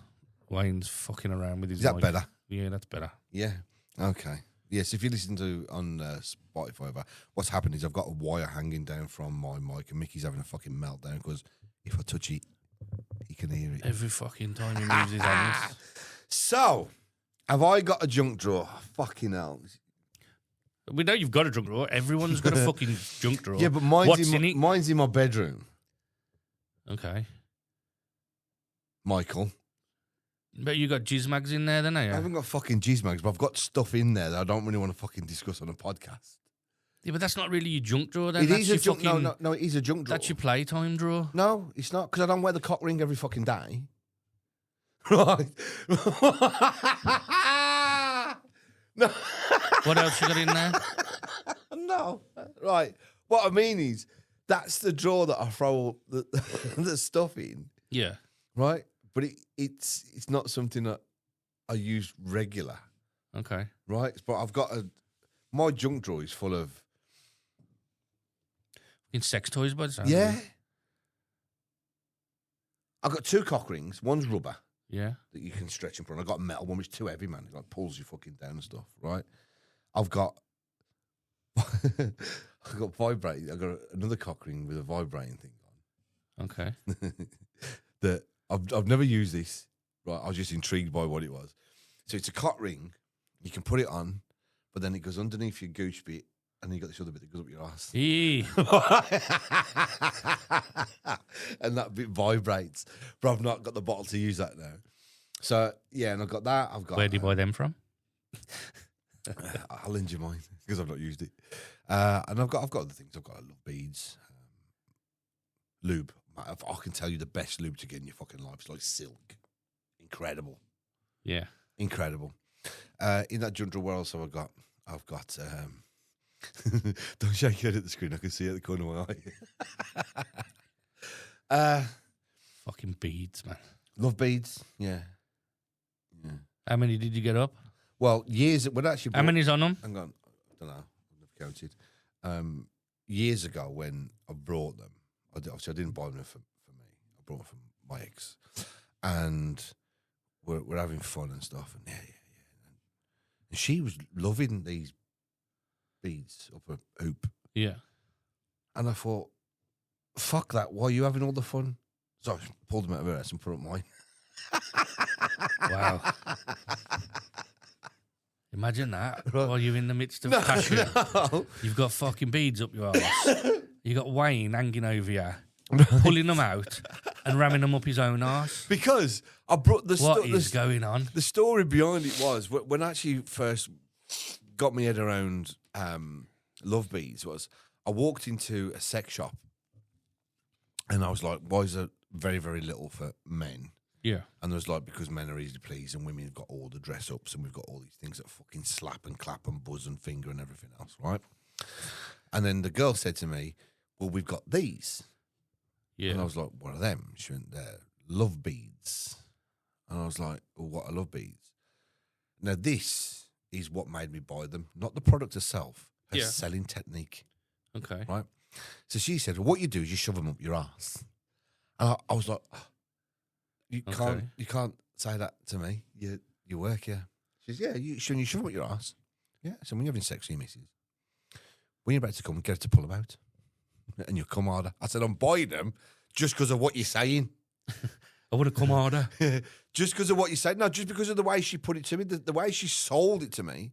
Wayne's fucking around with his mic. Is that better? Yeah, that's better. Yeah. Okay. Yes, if you listen to on Spotify, what's happened is I've got a wire hanging down from my mic, and Mickey's having a fucking meltdown because if I touch it, he can hear it. Every fucking time he moves his hands. So, have I got a junk drawer? Fucking hell. We know you've got a junk drawer. Everyone's got a fucking junk drawer. Yeah, but What's in it? mine's in my bedroom. Okay. Michael. But you got jizz mags in there, then, I you? haven't got fucking jizz mags, but I've got stuff in there that I don't really want to fucking discuss on a podcast. Yeah, but that's not really your junk drawer, then. It That's is your a junk. fucking, No, it is a junk drawer. That's your playtime drawer. No, it's not, because I don't wear the cock ring every fucking day. Right. No. What else you got in there? No. Right. What I mean is, that's the drawer that I throw the stuff in. Yeah. Right. But it's not something that I use regular. Okay. Right. But I've got my junk drawer is full of. In sex toys, by the sound. Yeah. I've got 2 cock rings. One's rubber. Yeah. That you can stretch and put on. I've got a metal one, which is too heavy, man. It like pulls you fucking down and stuff, right? I've got vibrating. I've got another cock ring with a vibrating thing on. Okay. That I've never used this, right? I was just intrigued by what it was. So it's a cock ring. You can put it on, but then it goes underneath your gooch bit, and then you got this other bit that goes up your ass. Eee. And that bit vibrates. But I've not got the bottle to use that now. So yeah, and I've got that. I've got. Where do you buy them from? I'll lend you mine because I've not used it. And I've got other things. I've got love beads, lube. I can tell you the best lube to get in your fucking life. It's like silk, incredible, Yeah. incredible. In that junk drawer, what else have I got? I've got. Don't shake your head at the screen. I can see it at the corner of my eye. Fucking beads, man. Love beads, yeah. How many did you get up? Well, years. When actually, How many's on them? Hang on, I don't know. I've never counted. Years ago, when I brought them, obviously I didn't buy them for me. I brought them from my ex, and we're having fun and stuff. And yeah. And she was loving these beads up a hoop. Yeah. And I thought, fuck that. Why are you having all the fun? So I pulled them out of her ass and put up mine. Wow. Imagine that. Right. While you're in the midst of passion. No. You've got fucking beads up your arse. You got Wayne hanging over you, pulling them out and ramming them up his own arse. Because I brought the What is going on? The story behind it was when I actually first got my head around love beads was I walked into a sex shop and I was like, why is there very, very little for men? Yeah. And there was like, because men are easy to please and women have got all the dress ups and we've got all these things that fucking slap and clap and buzz and finger and everything else, right? And then the girl said to me, well, we've got these. Yeah. And I was like, what are them? She went, they're love beads. And I was like, well, what are love beads? Now, this is what made me buy them, not the product itself, her Yeah. selling technique, Okay. right? So she said, well, what you do is you shove them up your ass. And I was like, oh, you can't say that to me. You work here. She says, yeah, you shove them up your ass. Yeah. So when you're having sex with your missus, when you're about to come, get her to pull them out. And you come harder. I said, I'm buying them just because of what you're saying. I want to come harder. Just because of what you said. No, just because of the way she put it to me, the way she sold it to me,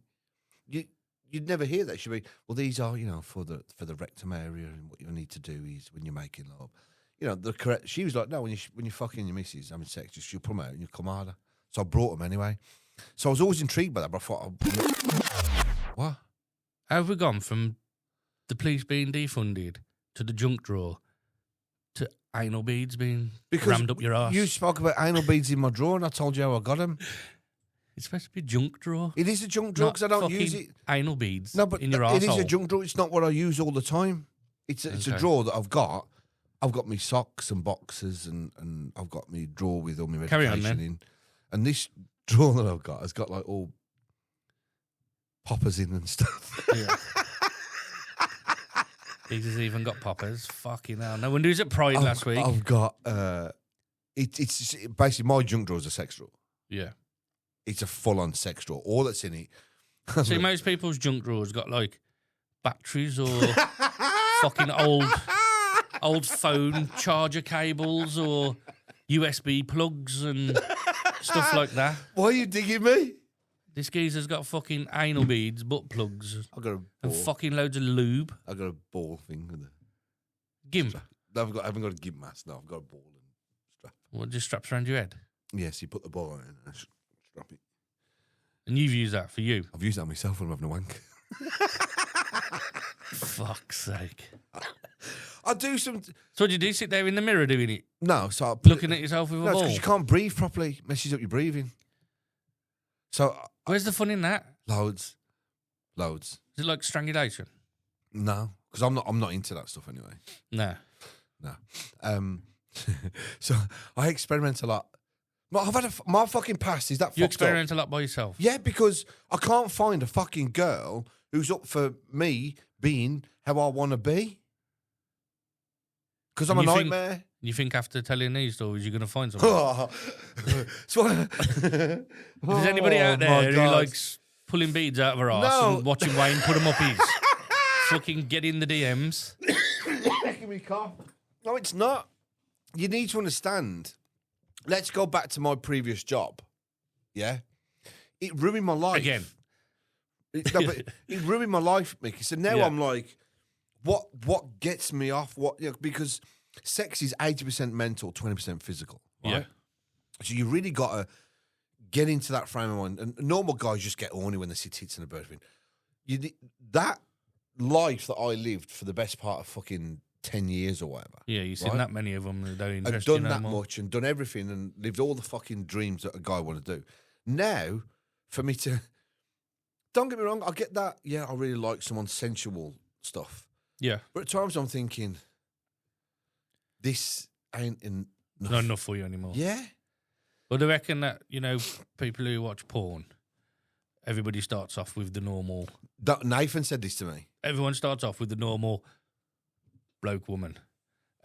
you'd never hear that. She'd be, well, these are, for the rectum area, and what you need to do is when you're making love. The correct. She was like, no, when you're fucking your missus having sex, just you pull them out and you come harder. So I brought them anyway. So I was always intrigued by that, but I thought, what? How have we gone from the police being defunded to the junk drawer to anal beads being rammed up your arse? You spoke about anal beads in my drawer, and I told you how I got them. It's supposed to be a junk drawer. It is a junk drawer because I don't use it. Anal beads. No, but in your it is arsehole. a junk drawer. It's not what I use all the time. It's a drawer that I've got. I've got my socks and boxes, and I've got my drawer with all my Carry on, medication then. in. And this drawer that I've got has got like all poppers in and stuff. Yeah. He's even got poppers. Fucking hell. No wonder he was at Pride last week. I've got it's basically my junk drawer is a sex drawer. Yeah. It's a full-on sex drawer. All that's in it See, most people's junk drawers got like batteries or fucking old phone charger cables or USB plugs and stuff like that. Why are you digging me? This geezer's got fucking anal beads, butt plugs, I've got a ball. and fucking loads of lube. I've got a ball thing with a Gimp. No, I haven't got a gimp mask. No, I've got a ball and strap. What, just straps around your head? Yes, you put the ball on it and I strap it. And you've used that for you? I've used that myself when I'm having a wank. Fuck's sake. I do some... So what do you do? Sit there in the mirror doing it? No, so... Looking at yourself with a No, it's ball? because you can't breathe properly. Messes up your breathing. So... Where's the fun in that? Loads. Is it like strangulation? No, because I'm not into that stuff anyway. No. So I experiment a lot. I've had my fucking past is that You fucked experiment up. a lot by yourself? Yeah, because I can't find a fucking girl who's up for me being how I want to be. Because I'm a nightmare. You think after telling these stories you're going to find someone? Is anybody out there who likes pulling beads out of her arse and watching Wayne put them up his? Fucking get in the DMs. Making me cough. No, it's not. You need to understand. Let's go back to my previous job. Yeah? It ruined my life. Again. It ruined my life, Mickey. So now I'm like, what gets me off? Because sex is 80% mental, 20% physical. Right? Yeah. So you really got to get into that frame of mind. And normal guys just get horny when they see tits in a bird. That life that I lived for the best part of fucking 10 years or whatever. Yeah, you've seen that many of them that don't interest I've you done no that more. much and done everything and lived all the fucking dreams that a guy want to do. Now, for me to... Don't get me wrong, I get that. Yeah, I really like someone's sensual stuff. Yeah. But at times I'm thinking, this ain't enough. Not enough for you anymore. Yeah. Well, they reckon that, people who watch porn, everybody starts off with the normal... Nathan said this to me. Everyone starts off with the normal bloke woman,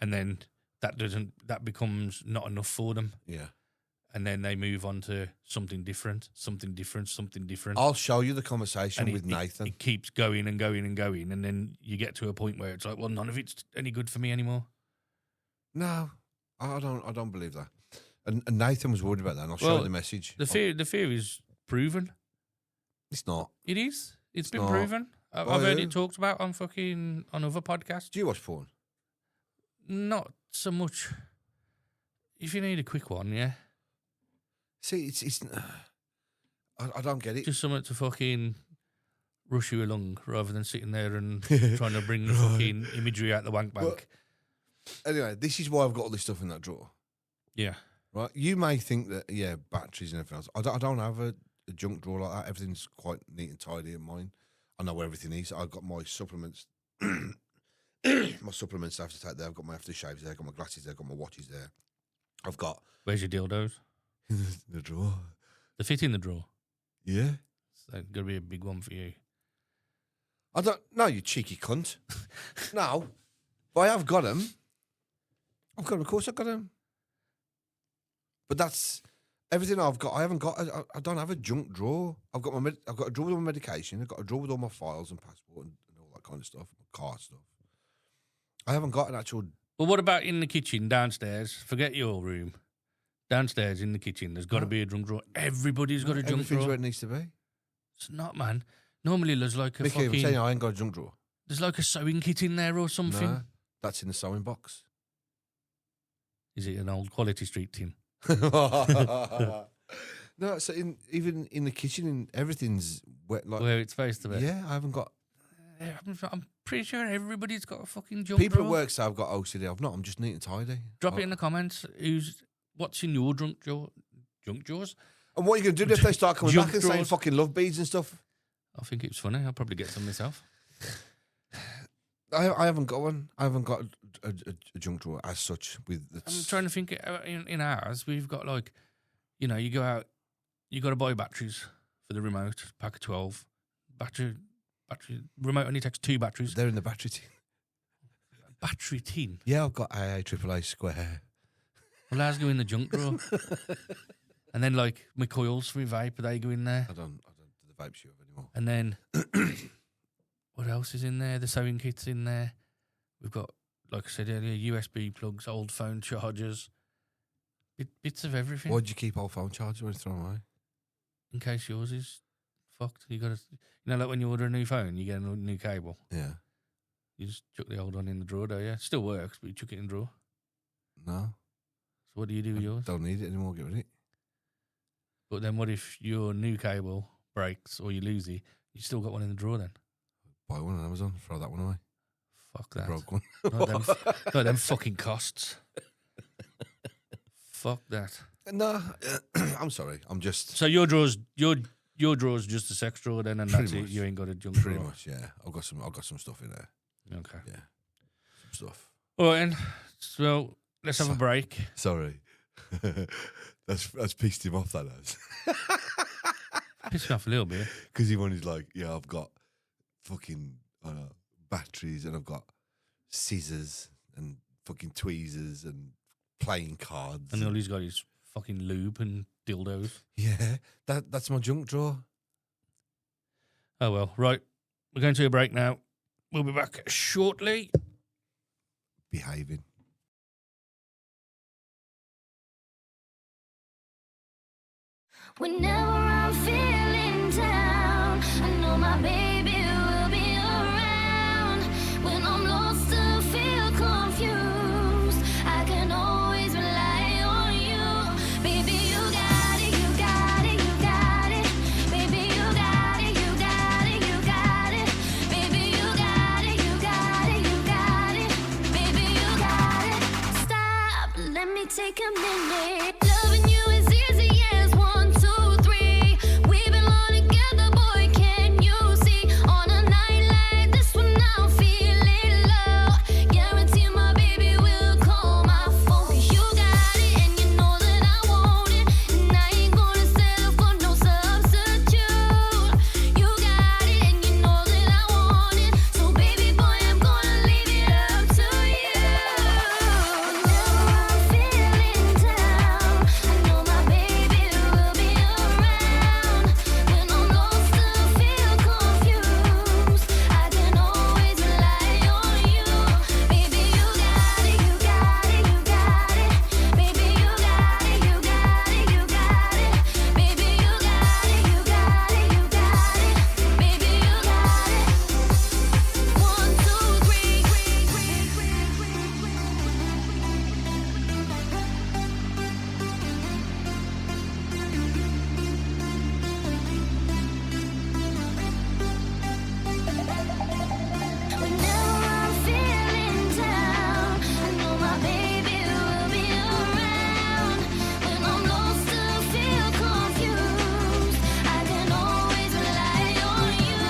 and then that becomes not enough for them. Yeah. And then they move on to something different. I'll show you the conversation with Nathan. It keeps going and going and going, and then you get to a point where it's like, well, none of it's any good for me anymore. No, I don't believe that. And Nathan was worried about that, and I'll show you the message. The fear is proven. It's not. It is. It's been not. proven. I've heard it talked about on other podcasts. Do you watch porn? Not so much. If you need a quick one, yeah. See, it's I don't get it. Just something to fucking rush you along rather than sitting there and trying to bring the fucking imagery out the wank bank. But anyway, this is why I've got all this stuff in that drawer. Yeah. Right? You may think that, batteries and everything else. I don't have a junk drawer like that. Everything's quite neat and tidy in mine. I know where everything is. I've got my supplements. My supplements I have to take there. I've got my aftershaves there. I've got my glasses there. I've got my watches there. I've got... Where's your dildos? the drawer. They fit in the drawer. Yeah. So that's got to be a big one for you. I don't... No, you cheeky cunt. No. But I have got them. Of course I've got them. But that's... Everything I've got, I haven't got... I don't have a junk drawer. I've got a drawer with my medication. I've got a drawer with all my files and passport and all that kind of stuff. Car stuff. I haven't got an actual... Well, what about in the kitchen, downstairs? Forget your room. Downstairs in the kitchen, there's got to be a junk drawer. Everybody's got a junk drawer. Everything's where it needs to be. It's not, man. Normally there's like a Mickey, I'm telling you, I ain't got a junk drawer. There's like a sewing kit in there or something. No, that's in the sewing box. Is it an old Quality Street tin? No, so even in the kitchen, everything's wet. Like where it's supposed to be. Yeah, I haven't got... I'm pretty sure everybody's got a fucking junk People drawer. at work say I've got OCD. I've not. I'm just neat and tidy. Drop it in the comments. What's in your junk drawers? And what are you going to do if they start coming Junk back and saying drawers. fucking love beads and stuff? I think it's funny. I'll probably get some myself. I haven't got one. I haven't got a junk drawer as such. I'm trying to think. In ours, we've got like, you go out, you got to buy batteries for the remote, pack of 12. Battery remote only takes 2 batteries. They're in the battery tin. Battery tin? Yeah, I've got AA, AAA, square. Well, ours go in the junk drawer. And then like my coils for my vape, they go in there. I don't do the vape shoe anymore. And then what else is in there? The sewing kit's in there. We've got, like I said earlier, USB plugs, old phone chargers, bits of everything. Why'd you keep old phone chargers when it's thrown away? In case yours is fucked. You got to, like when you order a new phone, you get a new cable. Yeah. You just chuck the old one in the drawer, though, yeah? It still works, but you chuck it in the drawer. No. So what do you do with yours? Don't need it anymore, get rid of it. But then what if your new cable breaks or you lose it? You still got one in the drawer then? Buy one on Amazon, throw that one away. Fuck that. Broke one. Not them fucking costs. Fuck that. No, I'm sorry. I'm just... So your drawers just a sex drawer then, and that's Pretty it. much. You ain't got a junk Pretty drawer. much, yeah. I've got some stuff in there. Okay. Yeah. Some stuff. All right, then. So let's have a break. Sorry. That's pissed him off, that has. Pissed me off a little bit. Because he wanted, like, yeah, I've got fucking batteries and I've got scissors and fucking tweezers and playing cards. And all he's got is fucking lube and dildos. Yeah, that's my junk drawer. Oh, well. Right. We're going to a break now. We'll be back shortly. Behaving. Whenever I'm feeling down, I know my baby will be around. When I'm lost or feel confused, I can always rely on you. Baby, you got it, you got it, you got it. Baby, you got it, you got it, you got it. Baby, you got it, you got it, you got it. Baby, you got it. Stop, let me take a minute. Loving you is easy as 1, 2, 3. We've been long together, boy, can you see? On a night like this one, I'm feeling low. Guarantee my baby will call my phone. 'Cause you got it, and you know that I want it. And I ain't gonna settle for no substitute. You got it, and you know that I want it. So baby boy, I'm gonna leave it up to you. Whenever I'm feeling down, I know my baby will be around. When I'm lost or feel confused, I can always rely on you. Baby, you got it, you got it, you got it. Baby, you got it, you got it, you got it. Baby, you got it, you got it, you got it. Baby, you got it. 1, 2, 3. Whenever I'm feeling down, I know my baby will be around. When I'm lost or feel confused, I can always rely on you.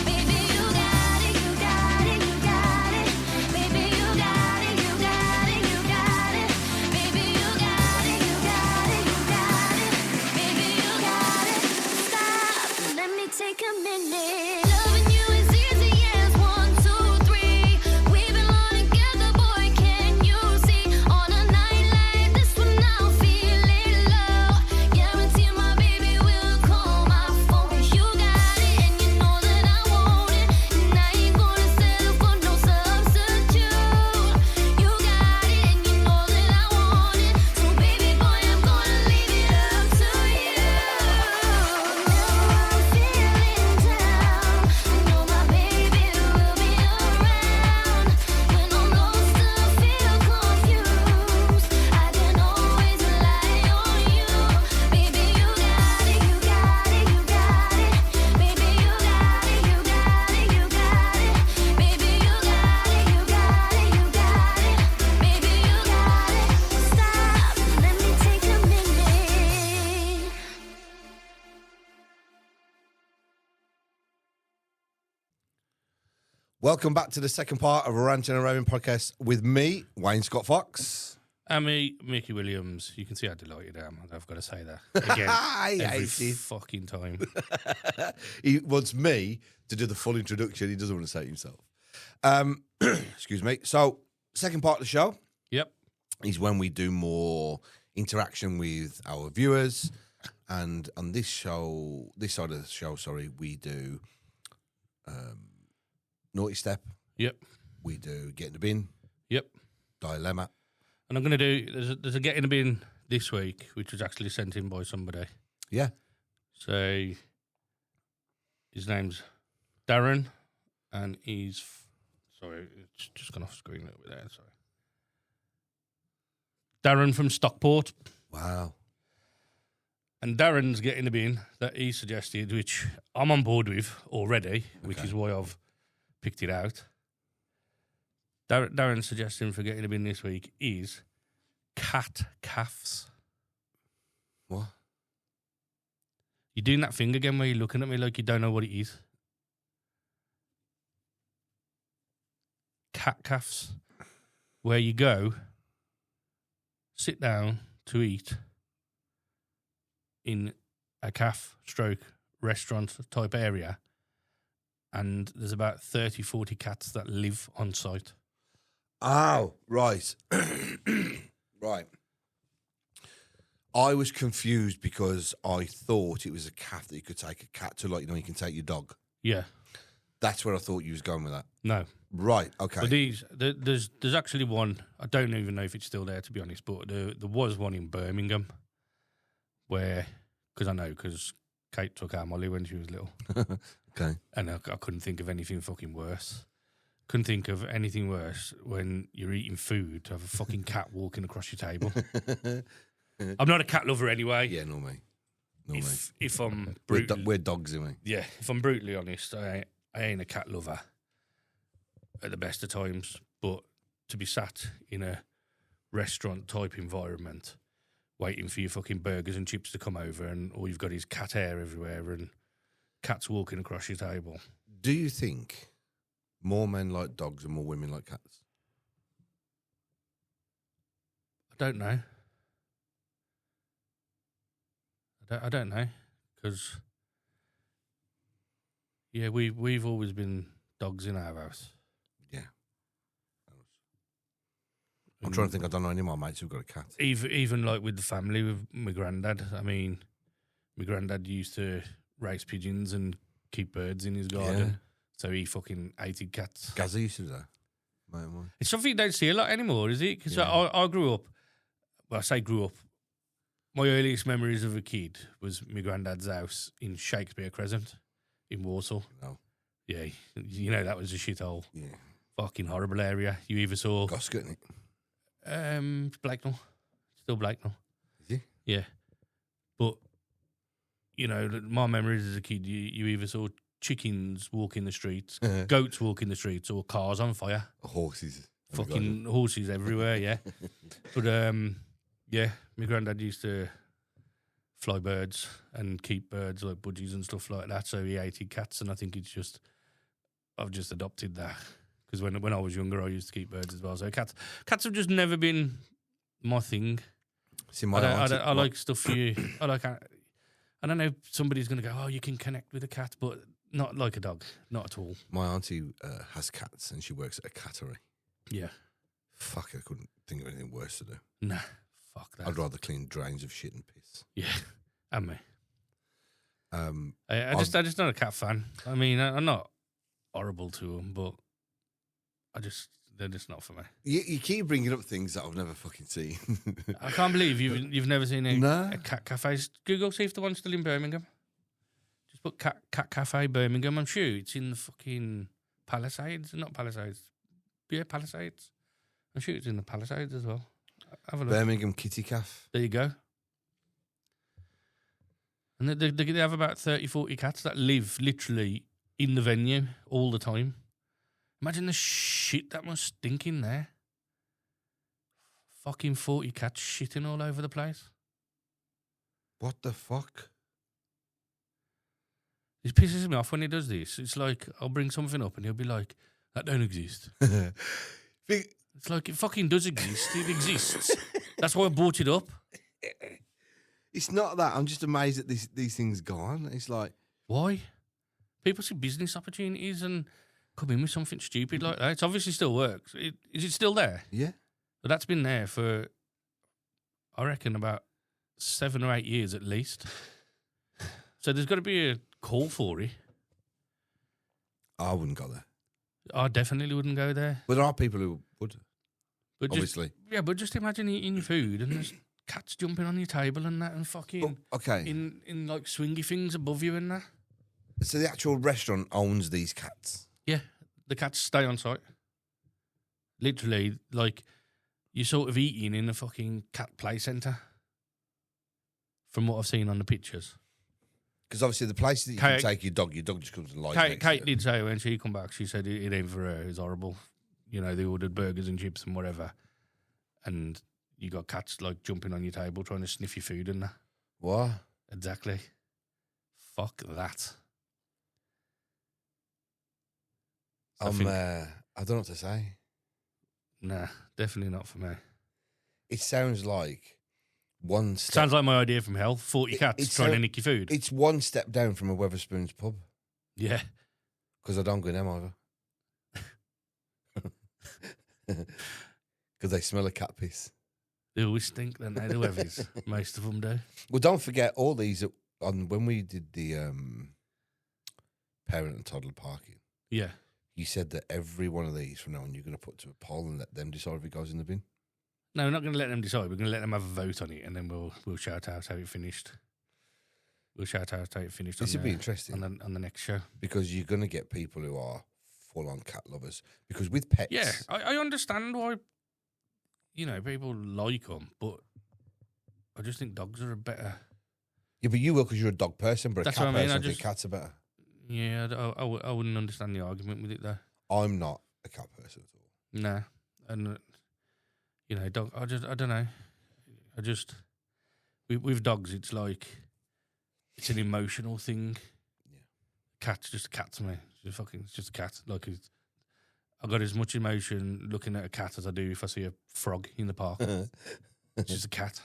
Baby, you got it, you got it, you got it. Baby, you got it, you got it, you got it. Baby, you got it, you got it, you got it. Baby, you got it. Stop, let me take a minute. Loving you is easy as 1, 2, 3. We've been long together, boy, can you see? On a night like this one, I'm feeling low. Guarantee my baby will call my phone. 'Cause you got it, and you know that I want it. And I ain't gonna settle for no substitute. You got it, and you know that I want it. So baby boy, I'm gonna leave it up to you. Whenever I'm feeling down, I know my baby will be around. When I'm lost or feel confused, I can always rely on you. Baby, you got it, you got it, you got it. Baby, you got it, you got it, you got it. Baby, you got it, you got it, you got it. Baby, you got it. Stop, let me take a minute. Welcome back to the second part of a Ranting and Raving podcast with me, Wayne Scott Fox. And me, Mickey Williams. You can see how delighted I am. I've got to say that again. I every hate it. fucking time. He wants me to do the full introduction. He doesn't want to say it himself. Excuse me. So, second part of the show Yep. is when we do more interaction with our viewers. And on this side of the show, sorry, we do Naughty Step. Yep. We do Get in the Bin. Yep. Dilemma. And I'm going to do, there's a Get in the Bin this week, which was actually sent in by somebody. Yeah. So his name's Darren, and he's, sorry, it's just gone off screen a little bit there, sorry. Darren from Stockport. Wow. And Darren's Get in the Bin that he suggested, which I'm on board with already, which is why I've picked it out. Darren's suggestion for Get in the Bin this week is cat calves. What? You're doing that thing again where you're looking at me like you don't know what it is. Cat calves. Where you go, sit down to eat in a restaurant type area, and there's about 30, 40 cats that live on site. Oh, right. Right. I was confused because I thought it was a calf that you could take a cat to, like, you can take your dog. Yeah. That's where I thought you was going with that. No. Right, okay. But there's actually one, I don't even know if it's still there, to be honest, but there was one in Birmingham where, because Kate took our Molly when she was little. Okay. And I couldn't think of anything fucking worse. Couldn't think of anything worse when you're eating food to have a fucking cat walking across your table. I'm not a cat lover anyway. Yeah, nor me. If I'm brutally, We're dogs, aren't we? yeah, if I'm brutally honest, I ain't a cat lover at the best of times. But to be sat in a restaurant type environment, waiting for your fucking burgers and chips to come over, and all you've got is cat hair everywhere and cats walking across your table. Do you think more men like dogs and more women like cats? I don't know. I don't know, because yeah, we've always been dogs in our house. Yeah. I'm trying to think. I don't know any of my mates who've got a cat. Even like with the family, with my granddad. I mean, my granddad used to raise pigeons and keep birds in his garden. Yeah. So he fucking hated cats. Gazza used to do that. Mate of mine. It's something you don't see a lot anymore, is it? Because I grew up, well, I say grew up, my earliest memories of a kid was my granddad's house in Shakespeare Crescent in Warsaw. No. Yeah, that was a shithole. Yeah. Fucking horrible area. You either saw... Goscott, isn't it? It's Blacknell. Still Blacknell. Is he? Yeah. But, my memories as a kid, you either saw chickens walking the streets, goats walking the streets, or cars on fire. Horses. Fucking horses everywhere, yeah. But, yeah, my granddad used to fly birds and keep birds like budgies and stuff like that, so he hated cats, and I think I've just adopted that. Because when I was younger, I used to keep birds as well. So cats have just never been my thing. See, I like stuff I don't know if somebody's going to go, oh, you can connect with a cat, but not like a dog. Not at all. My auntie has cats and she works at a cattery. Yeah. Fuck, I couldn't think of anything worse to do. Nah, fuck that. I'd rather clean drains of shit and piss. Yeah, and me. I'm I'm just not a cat fan. I mean, I'm not horrible to them, but they're just not for me. You keep bringing up things that I've never fucking seen. I can't believe you've never seen No. a cat cafe. Google, see if the one's still in Birmingham. Just put cat cafe Birmingham. I'm sure it's in the fucking Palisades. Not Palisades. Yeah, Palisades. I'm sure it's in the Palisades as well. Have a look. Birmingham Kitty Calf. There you go. And they have about 30, 40 cats that live literally in the venue all the time. Imagine the shit that must stink in there. Fucking 40 cats shitting all over the place. What the fuck? It pisses me off when he does this. It's like, I'll bring something up and he'll be like, that don't exist. It's like, it fucking does exist. It exists. That's why I brought it up. It's not that. I'm just amazed that these things gone. It's like... Why? People see business opportunities and come in with something stupid like that. It obviously still works. Is it still there? Yeah. But that's been there for, I reckon, about 7 or 8 years at least. So there's got to be a call for it. I wouldn't go there. I definitely wouldn't go there. But there are people who would, But obviously. but just imagine eating your food and there's cats jumping on your table and that and fucking Okay. in like swingy things above you and that. So the actual restaurant owns these cats. Yeah, the cats stay on site. Literally, like, you're sort of eating in a fucking cat play centre. From what I've seen on the pictures. Because obviously the place that you can take your dog just comes and lies next Kate to did say when she come back, she said it ain't for her, it was horrible. You know, they ordered burgers and chips and whatever. And you got cats, like, jumping on your table trying to sniff your food and that. What? Exactly. Fuck that. I don't know what to say. Nah, definitely not for me. It sounds like one step. Sounds like my idea from hell. 40 cats trying to nick your food. It's one step down from a Weatherspoons pub. Yeah. Because I don't go in them either. Because they smell of cat piss. They always stink, don't they? The Weathers. Most of them do. Well, don't forget all these when we did the parent and toddler parking. Yeah. You said that every one of these from now on you're going to put to a poll and let them decide if it goes in the bin. No, we're not going to let them decide. We're going to let them have a vote on it, and then we'll shout out how it finished. We'll shout out how it finished. This would be interesting on the next show, because you're going to get people who are full-on cat lovers. Because with pets, yeah, I understand why people like them, but I just think dogs are a better. Yeah, but you will because you're a dog person, but That's a cat what I mean, person thinks cats are better. Yeah, I wouldn't understand the argument with it though. I'm not a cat person at all. Nah, and dog. I don't know. With dogs, it's like it's an emotional thing. Yeah, Cat's just a cat to me. It's just a cat. Like I got as much emotion looking at a cat as I do if I see a frog in the park. It's just a cat.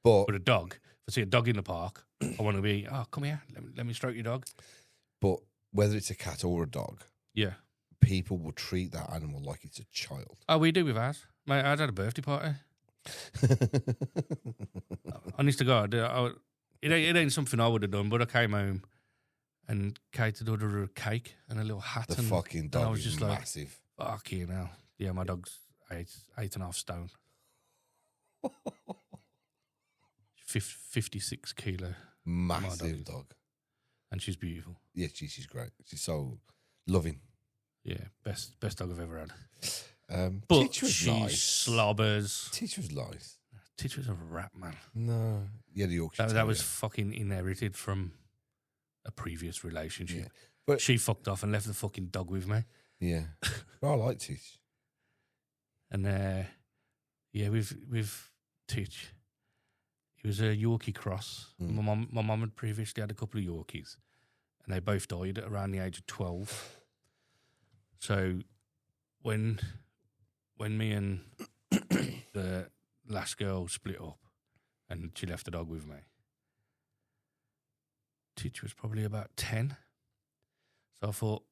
But a dog, if I see a dog in the park, I want to be, come here, let me stroke your dog. But whether it's a cat or a dog, yeah, people will treat that animal like it's a child. Oh, we do with ours. Mate, I had a birthday party. Honest to God, it ain't something I would have done, but I came home and Kate had ordered a cake and a little hat. The and fucking dog I was is just massive. Like, fuck you now. Yeah, my dog's 8.5 stone. 56 kilo. Massive dog. And she's beautiful. Yeah, she's great. She's so loving. Yeah, best dog I've ever had. But Titch was nice. Slobbers. Titch was nice. Titch was a rat, man. No. Yeah, the Yorkshire That was fucking inherited from a previous relationship. Yeah. But she fucked off and left the fucking dog with me. Yeah. I like Titch. And with Titch, he was a Yorkie cross. Mm. My mum had previously had a couple of Yorkies, and they both died at around the age of 12. So when me and the last girl split up, and she left the dog with me, Titch was probably about 10. So I thought,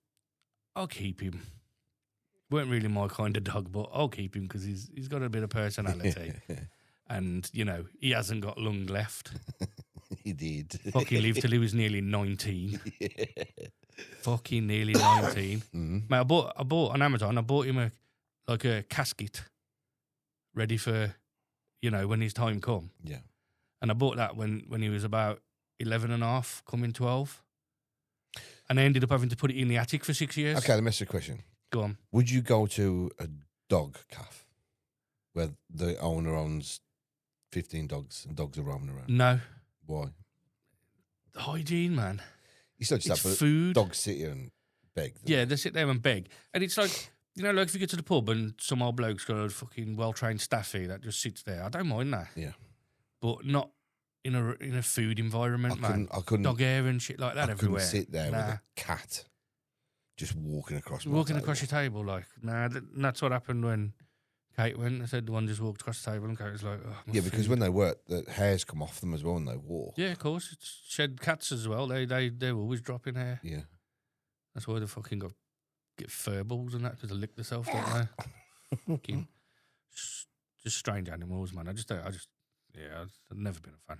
I'll keep him. Weren't really my kind of dog, but I'll keep him because he's got a bit of personality. And, he hasn't got long left. He did. Fucking lived till he was nearly 19. Yeah. Fucking nearly 19. Mm. Mate, I bought on Amazon, I bought him a casket ready for, when his time come. Yeah. And I bought that when he was about 11 and a half, coming 12. And I ended up having to put it in the attic for 6 years. Okay, let me ask you a question. Go on. Would you go to a dog cafe where the owner owns 15 dogs and dogs are roaming around? No. Why? The hygiene, man. You still just It's have food. dogs sit here and beg. Yeah, they sit there and beg. And it's like, like if you go to the pub and some old bloke's got a fucking well-trained staffy that just sits there. I don't mind that. Yeah. But not in a food environment, man. I couldn't. Dog hair and shit like that I everywhere. couldn't sit there with a cat just walking across my Walking table. across your table, like, nah, that's what happened when Kate went. I said the one just walked across the table and Kate was like, oh, my Yeah, because food. when they work, the hairs come off them as well when they walk. Yeah, of course. It's shed cats as well. They're always dropping hair. Yeah. That's why they fucking get fur balls and that because they lick themselves, don't they? Fucking just strange animals, man. I've never been a fan.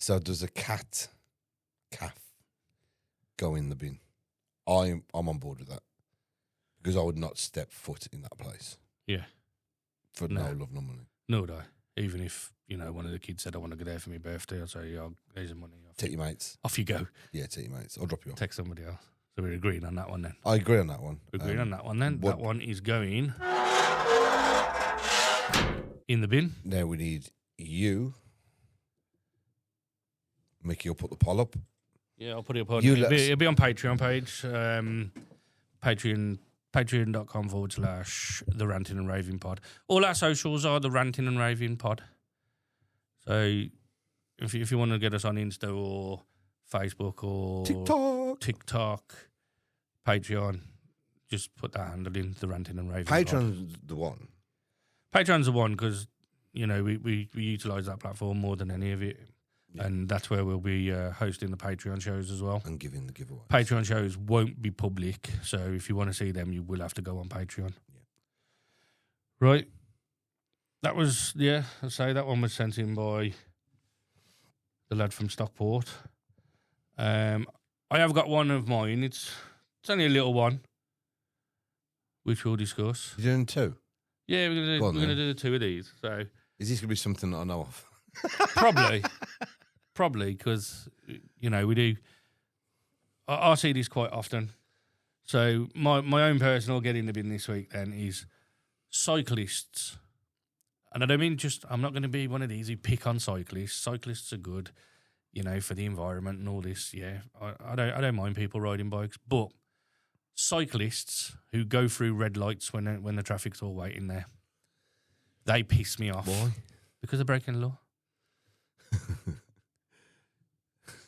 So does a cat calf go in the bin. I'm on board with that because I would not step foot in that place Yeah. for No. no love, no money. No, no. Even if, one of the kids said, I want to go there for my birthday, I'll say, yeah, here's the money. Take your mates. Off you go. Yeah, take your mates. I'll drop you off. Take somebody else. So we're agreeing on that one then. I agree on that one. We're agreeing on that one then. what- That one is going in the bin. Now we need you. Mickey will put the poll up. Yeah, I'll put it up on. You It'll let us- be on Patreon page. Patreon.com/The Ranting and Raving Pod. All our socials are The Ranting and Raving Pod. So if you want to get us on Insta or Facebook or TikTok, Patreon, just put that handle in, The Ranting and Raving Pod. Patreon's the one. Patreon's the one because, we utilise that platform more than any of it. Yeah. And that's where we'll be hosting the Patreon shows as well. And giving the giveaway. Patreon shows won't be public, so if you want to see them, you will have to go on Patreon. Yeah. Right. That was, I'd say that one was sent in by the lad from Stockport. I have got one of mine. It's only a little one, which we'll discuss. You're doing two? Yeah, we're Go on gonna then. do the two of these. So Is this going to be something that I know of? probably because we do. I see this quite often. So my own personal get in the bin this week then is cyclists, and I don't mean I'm not going to be one of these who pick on cyclists. Cyclists are good, for the environment and all this. Yeah, I don't mind people riding bikes, but cyclists who go through red lights when the traffic's all waiting there, they piss me off. Why? Because they're breaking the law.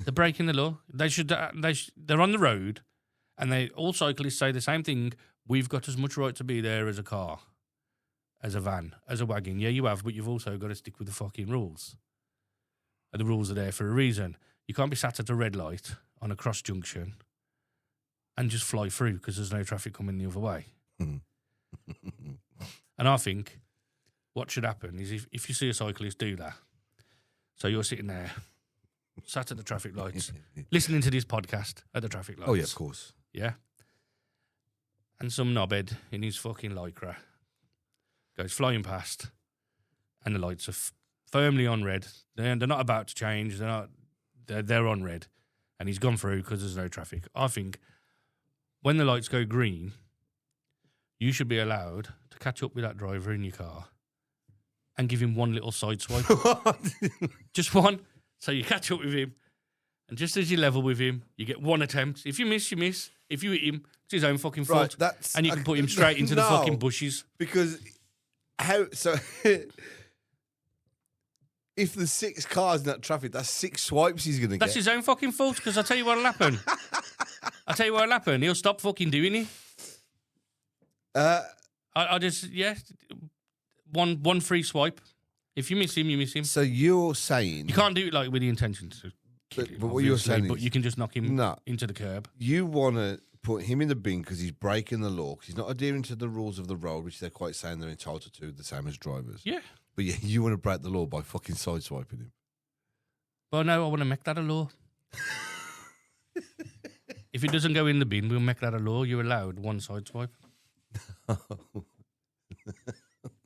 They're breaking the law. They're on the road, and all cyclists say the same thing. We've got as much right to be there as a car, as a van, as a wagon. Yeah, you have, but you've also got to stick with the fucking rules. And the rules are there for a reason. You can't be sat at a red light on a cross junction and just fly through because there's no traffic coming the other way. And I think what should happen is if you see a cyclist do that, so you're sitting there, sat at the traffic lights, listening to this podcast at the traffic lights. Oh, yeah, of course. Yeah. And some knobhead in his fucking lycra goes flying past, and the lights are firmly on red. They're not about to change. They're on red, and he's gone through because there's no traffic. I think when the lights go green, you should be allowed to catch up with that driver in your car and give him one little side swipe. Just one. So you catch up with him, and just as you level with him, you get one attempt. If you miss, you miss. If you hit him, it's his own fucking fault. Right, and you can put him straight into the fucking bushes. Because if there's 6 cars in that traffic, that's 6 swipes he's going to get. That's his own fucking fault, because I'll tell you what'll happen. He'll stop fucking doing it. I just, one free swipe. If you miss him, you miss him. So you're saying... You can't do it like with the intention to kill him, but what you're obviously, saying but is- you can just knock him No. into the curb. You want to put him in the bin because he's breaking the law, because he's not adhering to the rules of the road, which they're quite saying they're entitled to, the same as drivers. Yeah. But yeah, you want to break the law by fucking sideswiping him. Well, no, I want to make that a law. If it doesn't go in the bin, we'll make that a law. You're allowed one side swipe.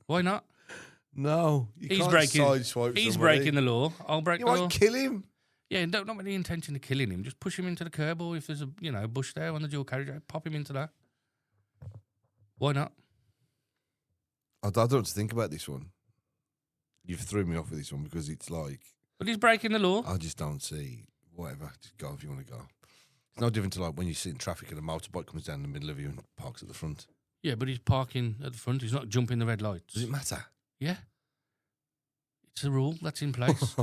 Why not? No, you He's can't breaking. sideswipe He's somebody. breaking the law. I'll break You the law. won't kill him. Yeah, not with the intention of killing him. Just push him into the curb, or if there's a bush there on the dual carriageway, pop him into that. Why not? I don't know what to think about this one. You've threw me off with this one because it's like, But he's breaking the law. I just don't see, whatever, just go if you want to go. It's no different to like when you sit in traffic and a motorbike comes down the middle of you and parks at the front. Yeah, but he's parking at the front. He's not jumping the red lights. Does it matter? Yeah. It's a rule that's in place.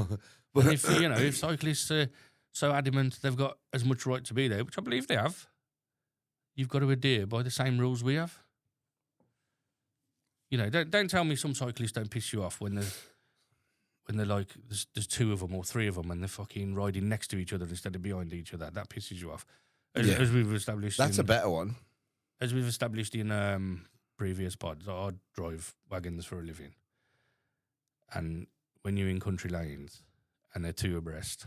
But And if cyclists are so adamant they've got as much right to be there, which I believe they have, you've got to adhere by the same rules we have. Don't tell me some cyclists don't piss you off when they're like there's 2 of them or 3 of them and they're fucking riding next to each other instead of behind each other. That pisses you off. As we've established, that's a better one. As we've established in previous pods, I drive wagons for a living, and when you're in country lanes and they're 2 abreast,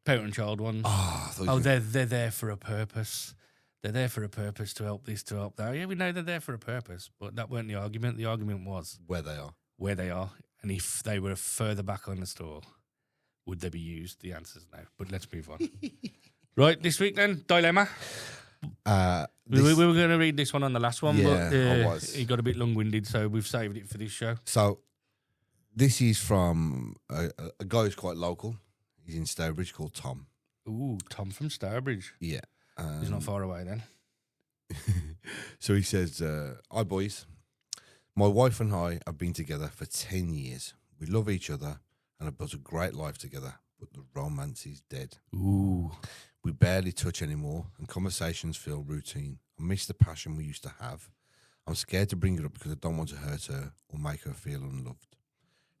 Parent and child ones. Oh, I thought you Oh, were gonna- they're there for a purpose. They're there for a purpose to help this, to help that. Yeah, we know they're there for a purpose, but that weren't the argument. The argument was where they are. where they are, and if they were further back on the store, would they be used? The answer's no. But let's move on. Right, this week then, dilemma. We were going to read this one on the last one, Yeah, but I was. it got a bit long-winded, so we've saved it for this show. So this is from a guy who's quite local. He's in Stourbridge, called Tom. Ooh, Tom from Stourbridge. Yeah. He's not far away then. So he says, hi, boys. My wife and I have been together for 10 years. We love each other and have built a great life together, but the romance is dead. Ooh. We barely touch anymore and conversations feel routine. I miss the passion we used to have. I'm scared to bring it up because I don't want to hurt her or make her feel unloved.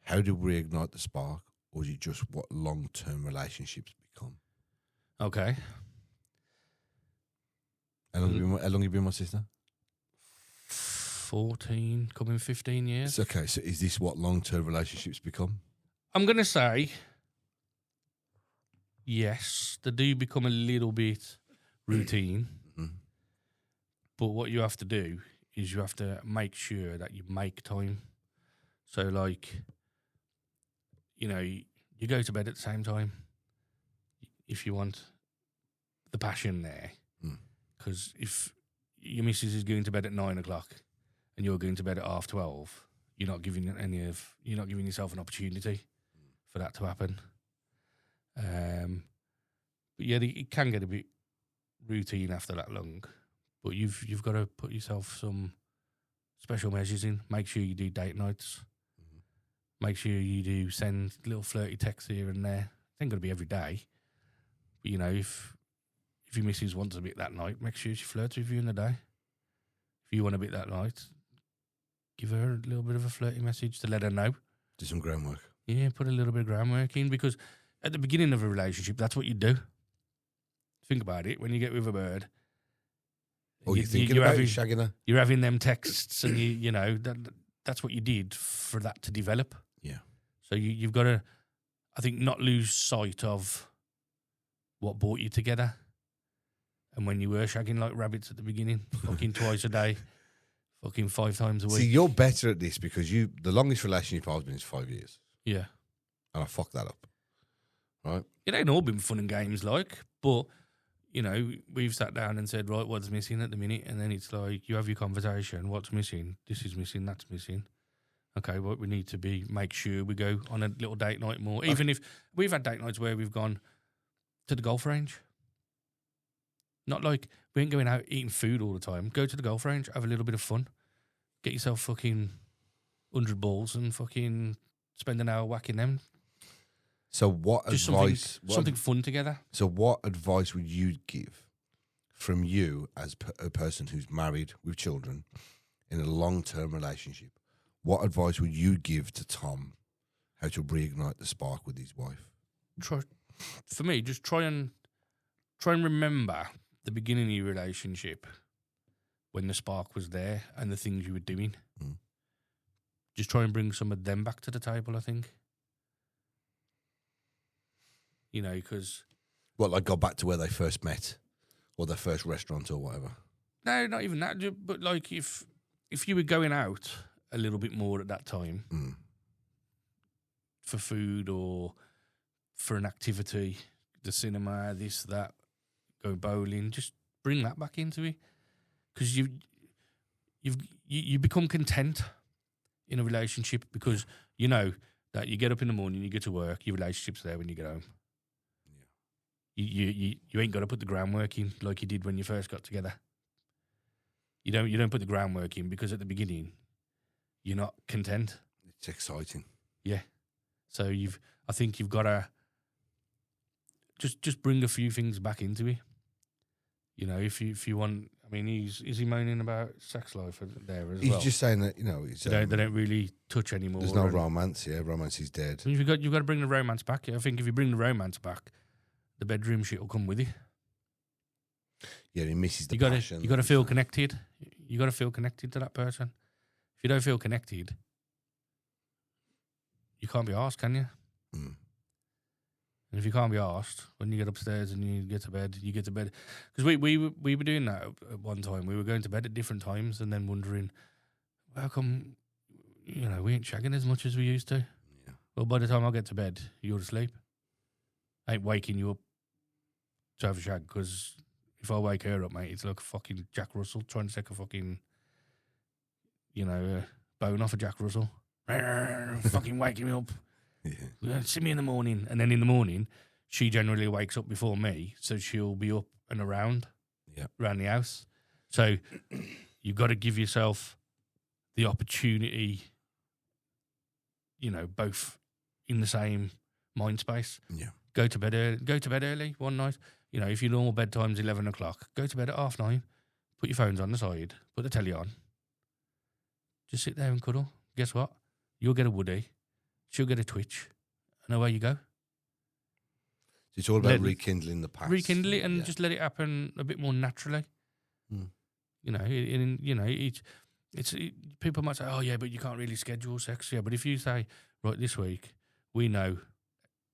How do we reignite the spark, or is it just what long-term relationships become? Okay. How long have you been my sister? 14, coming 15 years. It's okay. So is this what long-term relationships become? I'm going to say yes, they do become a little bit routine. Mhm. But what you have to do is you have to make sure that you make time. So, like, you know, you go to bed at the same time if you want the passion there. Mm. Because if your missus is going to bed at 9 o'clock and you're going to bed at 12:30, you're not giving yourself an opportunity for that to happen. But yeah, it can get a bit routine after that long. But you've got to put yourself some special measures in. Make sure you do date nights. Make sure you do send little flirty texts here and there. It ain't got to be every day. But, you know, if your missus wants a bit that night, make sure she flirts with you in the day. If you want a bit that night, give her a little bit of a flirty message to let her know. Do some groundwork. Yeah, put a little bit of groundwork in, because at the beginning of a relationship, that's what you do. Think about it. When you get with a bird, Or you're thinking about shagging her? you're having them texts, and you know that's what you did for that to develop. Yeah. So you've got to, I think, not lose sight of what brought you together. And when you were shagging like rabbits at the beginning, fucking twice a day, fucking 5 times a week. See, you're better at this because the longest relationship I've been is 5 years. Yeah. And I fucked that up. Right? It ain't all been fun and games, like, but, you know, we've sat down and said, right, what's missing at the minute? And then it's like, you have your conversation. What's missing? This is missing. That's missing. Okay, what we need to make sure we go on a little date night more. Even if we've had date nights where we've gone to the golf range. Not like we ain't going out eating food all the time. Go to the golf range, have a little bit of fun. Get yourself fucking 100 balls and fucking spend an hour whacking them. So what Just advice? something fun together. So what advice would you give from you as a person who's married with children in a long-term relationship? What advice would you give to Tom how to reignite the spark with his wife? For me, just try and remember the beginning of your relationship when the spark was there and the things you were doing. Mm. Just try and bring some of them back to the table, I think. You know, because... Well, like go back to where they first met or their first restaurant or whatever. No, not even that. But like if you were going out a little bit more at that time for food or for an activity, the cinema, this, that, go bowling, just bring that back into it. Because you become content in a relationship because you know that you get up in the morning, you go to work, your relationship's there when you get home. You ain't got to put the groundwork in like you did when you first got together. You don't put the groundwork in because at the beginning you're not content. It's exciting. Yeah. So I think you've got to just bring a few things back into it. You know, if you want, I mean, is he moaning about sex life there as well? He's just saying that, you know, it's, they don't really touch anymore. there's no romance. Yeah, romance is dead. You've got to bring the romance back. I think if you bring the romance back, the bedroom shit will come with you. Yeah, he misses the You got passion. to feel connected. You got to feel connected to that person. If you don't feel connected, you can't be arsed, can you? Mm. And if you can't be asked, when you get upstairs and you get to bed, you get to bed. Because we were doing that at one time. We were going to bed at different times and then wondering, how come, we ain't shagging as much as we used to? Yeah. Well, by the time I get to bed, you're asleep. I ain't waking you up to have a shag, because if I wake her up, mate, it's like a fucking Jack Russell trying to take a fucking, bone off a Jack Russell. Fucking waking me up. Yeah. See me in the morning. And then in the morning, she generally wakes up before me, so she'll be up and around the house. So you've got to give yourself the opportunity, both in the same mind space. Yeah. Go to bed early one night. If your normal bedtime's 11 o'clock, go to bed at 9:30. Put your phones on the side. Put the telly on. Just sit there and cuddle. Guess what? You'll get a Woody. She'll get a Twitch. And away you go. It's all about rekindling the past. Rekindle it and just let it happen a bit more naturally. Mm. People might say, oh, yeah, but you can't really schedule sex. Yeah, but if you say, right, this week, we know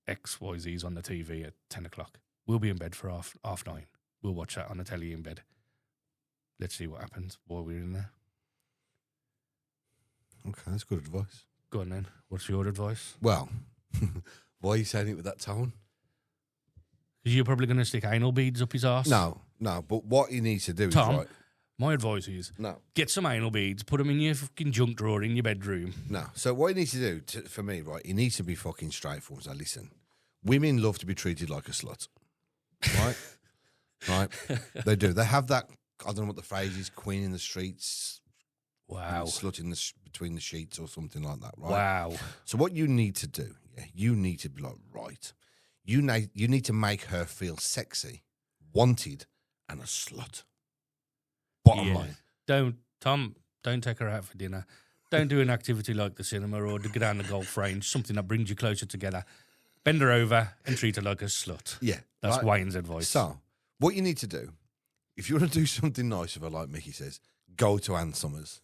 XYZ's on the TV at 10 o'clock. We'll be in bed for half 9. We'll watch that on the telly in bed. Let's see what happens while we're in there. Okay, that's good advice. Go on then. What's your advice? Well, why are you saying it with that tone? Because you're probably going to stick anal beads up his arse. No, but what he needs to do Tom, is right. My advice is No. Get some anal beads, put them in your fucking junk drawer in your bedroom. No. So what he needs to do, for me, right, he needs to be fucking straightforward. So listen, women love to be treated like a slut. Right? Right? They do. They have that, I don't know what the phrase is, queen in the streets. Wow. Slut in between the sheets or something like that, right? Wow. So what you need to do, you need to be like, right, you need to make her feel sexy, wanted, and a slut. Bottom line. Don't take her out for dinner. Don't do an activity like the cinema or to get down the golf range, something that brings you closer together. Bend her over and treat her like a slut. Yeah. That's right? Wayne's advice. So, what you need to do, if you want to do something nice with her, like Mickey says, go to Ann Summers,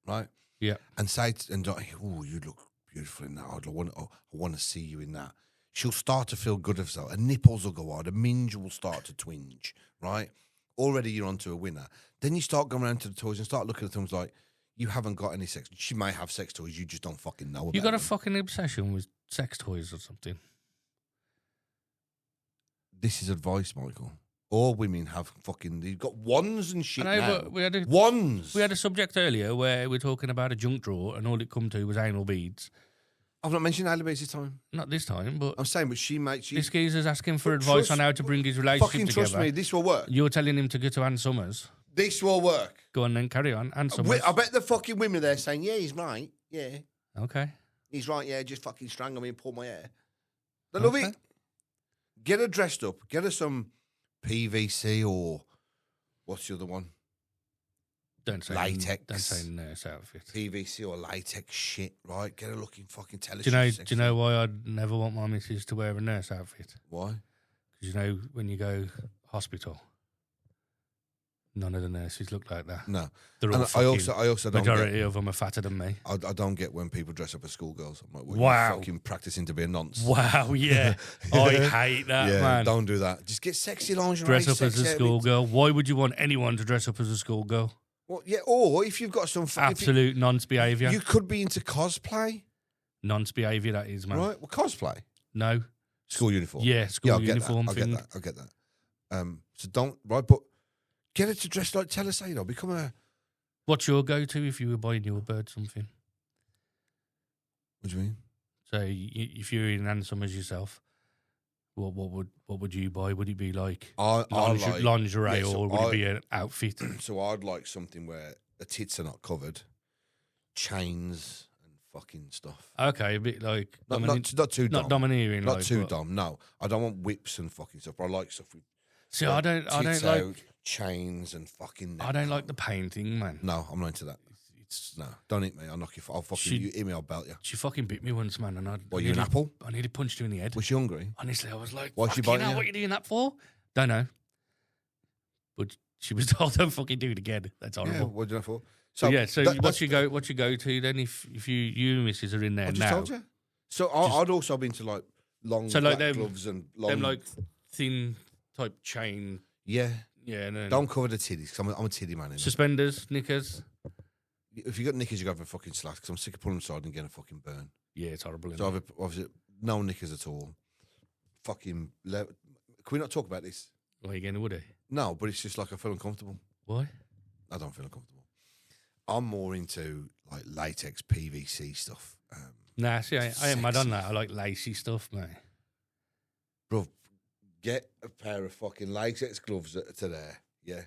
right? Yeah. And say, oh, you look beautiful in that. I want to see you in that. She'll start to feel good of herself. Her nipples will go hard. Her minge will start to twinge, right? Already you're onto a winner. Then you start going around to the toys and start looking at things like, you haven't got any sex. She may have sex toys, you just don't fucking know about You got a them. fucking obsession with sex toys or something? This is advice, Michael. All women have fucking, they've got wands and shit I know, now. but we had wands. We had a subject earlier where we're talking about a junk drawer and all it come to was anal beads. I've not mentioned alibis this time. Not this time, but I'm saying, but she makes you. this geezer's asking for But advice trust- on how to bring his relationship Fucking together. trust me, this will work. You're telling him to go to Ann Summers. This will work. Go on then, carry on. Ann Summers. I bet the fucking women are there saying, yeah, he's right. Yeah, Okay. he's right. Yeah, just fucking strangle me and pull my hair. They love Okay. it. Get her dressed up. Get her some PVC or what's the other one? Don't say Latex. Don't say nurse outfit. PVC or latex shit, right? Get her looking fucking Do intelligent. you know why I'd never want my missus to wear a nurse outfit? Why? Because when you go hospital, none of the nurses look like that. No. They're all And I also don't majority get, of them are fatter than me. I don't get when people dress up as schoolgirls. I'm like, well, Wow. you're fucking practicing to be a nonce. Wow, yeah. I hate that, Yeah, man. don't do that. Just get sexy lingerie. Dress up as sexy a schoolgirl. Why would you want anyone to dress up as a schoolgirl? Well, yeah, or if you've got some Absolute nonce behaviour. you could be into cosplay, Nonce behaviour, that is, man. right? Well, cosplay, No. school uniform. Yeah, school I get uniform that. thing. I get that. So don't right, but get her to dress like. Tell her, say, become a. What's your go-to if you were buying your bird something? What do you mean? So if you're in Ann Summers yourself, what would you buy? Would it be like lingerie yeah, so or would it be an outfit? So I'd like something where the tits are not covered, chains and fucking stuff. Okay, a bit like Not too dumb. not domineering. Not like, too but- dumb. No, I don't want whips and fucking stuff. But I like stuff with. See, I don't tits like out, chains and fucking. I don't like the painting, man. No, I'm not into that. No, don't hit me. I'll knock you. I'll fucking you hit me. I'll belt you. She fucking bit me once, man, and What, you an apple? I nearly punched her in the head. Was she hungry? Honestly, I was like, Why's she "Fucking biting hell, you? what are you doing that for?" Don't know. But she was told, "Don't fucking do it again." That's Yeah, horrible. what did I for? So yeah, so that- what's your go to then if you and Mrs. are in there I just now? told you. So I'd also been to like long So, like, black gloves and long. Them like thin type chain. yeah, Yeah, no. don't cover the titties. Cause I'm a titty man. innit? Suspenders, knickers. If you got knickers, you got to have a fucking slack. Because I'm sick of pulling them aside and getting a fucking burn. Yeah, it's horrible. So obviously, no knickers at all. Fucking. Can we not talk about this? Why are you getting a woody? No, but it's just like I feel uncomfortable. Why? I don't feel uncomfortable. I'm more into like latex PVC stuff. Nah, see, I ain't mad on Sexy. that. I like lacy stuff, mate. Bro, get a pair of fucking latex gloves to there, yeah.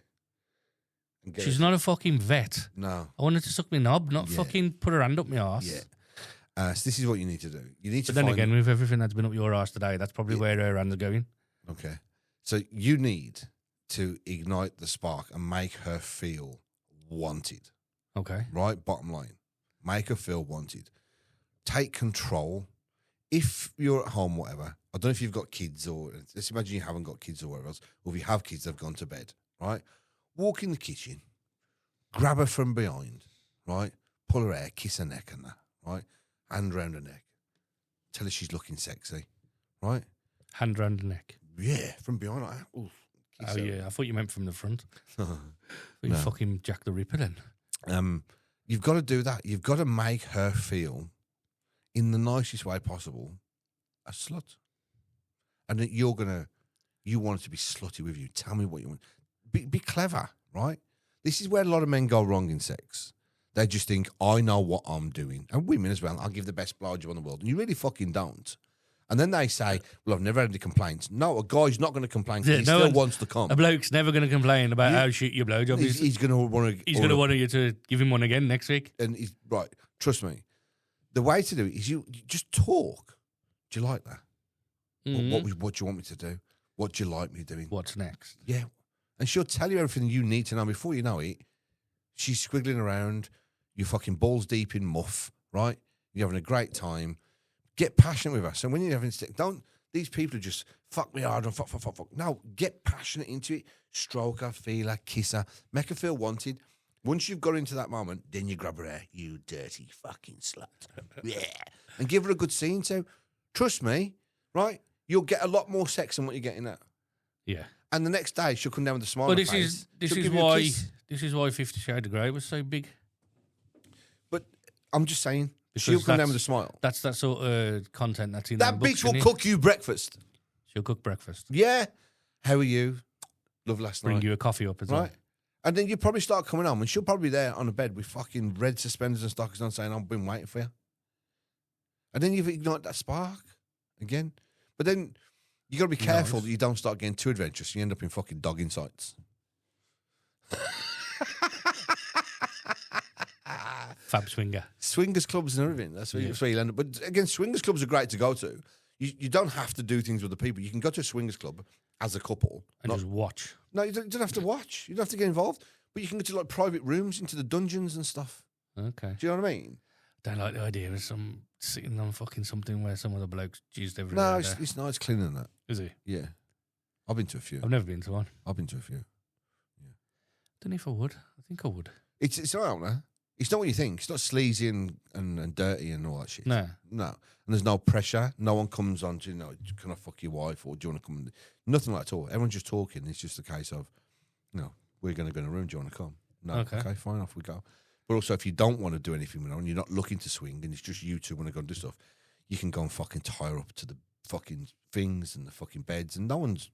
And get She's not a fucking vet. No, I wanted to suck my knob, not Yeah. fucking put her hand up my arse. yeah. So this is what you need to do. You need to But then find. again, with everything that's been up your arse today, that's probably where her hands are going. Okay. So you need to ignite the spark and make her feel wanted. Okay. Right? Bottom line. Make her feel wanted. Take control. If you're at home, whatever, I don't know if you've got kids or let's imagine you haven't got kids or whatever else, or if you have kids, they've gone to bed, right? Walk in the kitchen, grab her from behind, right? Pull her hair, kiss her neck and that, right? Hand round her neck. Tell her she's looking sexy, right? Hand round the neck. Yeah, from behind. Like, ooh, kiss Oh, her. yeah. I thought you meant from the front. You No. fucking Jack the Ripper then. You've got to do that. You've got to make her feel, in the nicest way possible, a slut. And that you want her to be slutty with you. Tell me what you want. Be clever, right? This is where a lot of men go wrong in sex. They just think, I know what I'm doing. And women as well. I'll give the best blowjob in the world. And you really fucking don't. And then they say, well, I've never had any complaints. No, a guy's not going to complain because Yeah, he no still one- wants to come. A bloke's never going to complain about how shit your blowjob is. He's going to want to... He's going to want you to give him one again next week. And he's right. Trust me. The way to do it is you just talk. Do you like that? What do you want me to do? What do you like me doing? What's next? Yeah. And she'll tell you everything you need to know. Before you know it, she's squiggling around. You're fucking balls deep in muff, right? You're having a great time. Get passionate with her. So when you're having sex, don't, these people just fuck me hard and fuck. No, get passionate into it. Stroke her, feel her, kiss her, make her feel wanted. Once you've got into that moment, then you grab her hair, you dirty fucking slut. Yeah. And give her a good scene too. Trust me, right? You'll get a lot more sex than what you're getting now. Yeah. And the next day she'll come down with a smile. Well, on her face. this She'll is give you a why kiss. 50 Shades of Grey was so big. But I'm just saying, Because she'll come down that's- with a smile. That's that sort of content that's in That them books, bitch will innit? cook you breakfast. She'll cook breakfast. Yeah. How are you? Love last Bring night. you a coffee up as well. Right. And then you probably start coming home and she'll probably be there on a bed with fucking red suspenders and stockings on saying, I've been waiting for you. And then you've ignited that spark again. But then you got to be careful Nice. that you don't start getting too adventurous. You end up in fucking dogging sites. Fab swinger. Swingers clubs and everything. That's where you end up. But again, swingers clubs are great to go to. You don't have to do things with the people. You can go to a swingers club as a couple. And just watch. No, you don't have to watch. You don't have to get involved. But you can go to like private rooms, into the dungeons and stuff. Okay. Do you know what I mean? Don't like the idea of some sitting on fucking something where some of the blokes jizzed everywhere. No, there. it's nice cleaner than that. Is it? Yeah. I've been to a few. I've never been to one. I've been to a few. Don't know if I would. I think I would. It's all right, no? It's not what you think. It's not sleazy and dirty and all that shit. No. No. And there's no pressure. No one comes on to, can I fuck your wife or do you want to come? Nothing like that at all. Everyone's just talking. It's just a case of, we're going to go in a room. Do you want to come? No. Okay. Fine. Off we go. But also, if you don't want to do anything with and you're not looking to swing and it's just you two want to go and do stuff, you can go and fucking tie her up to the fucking things and the fucking beds and no one's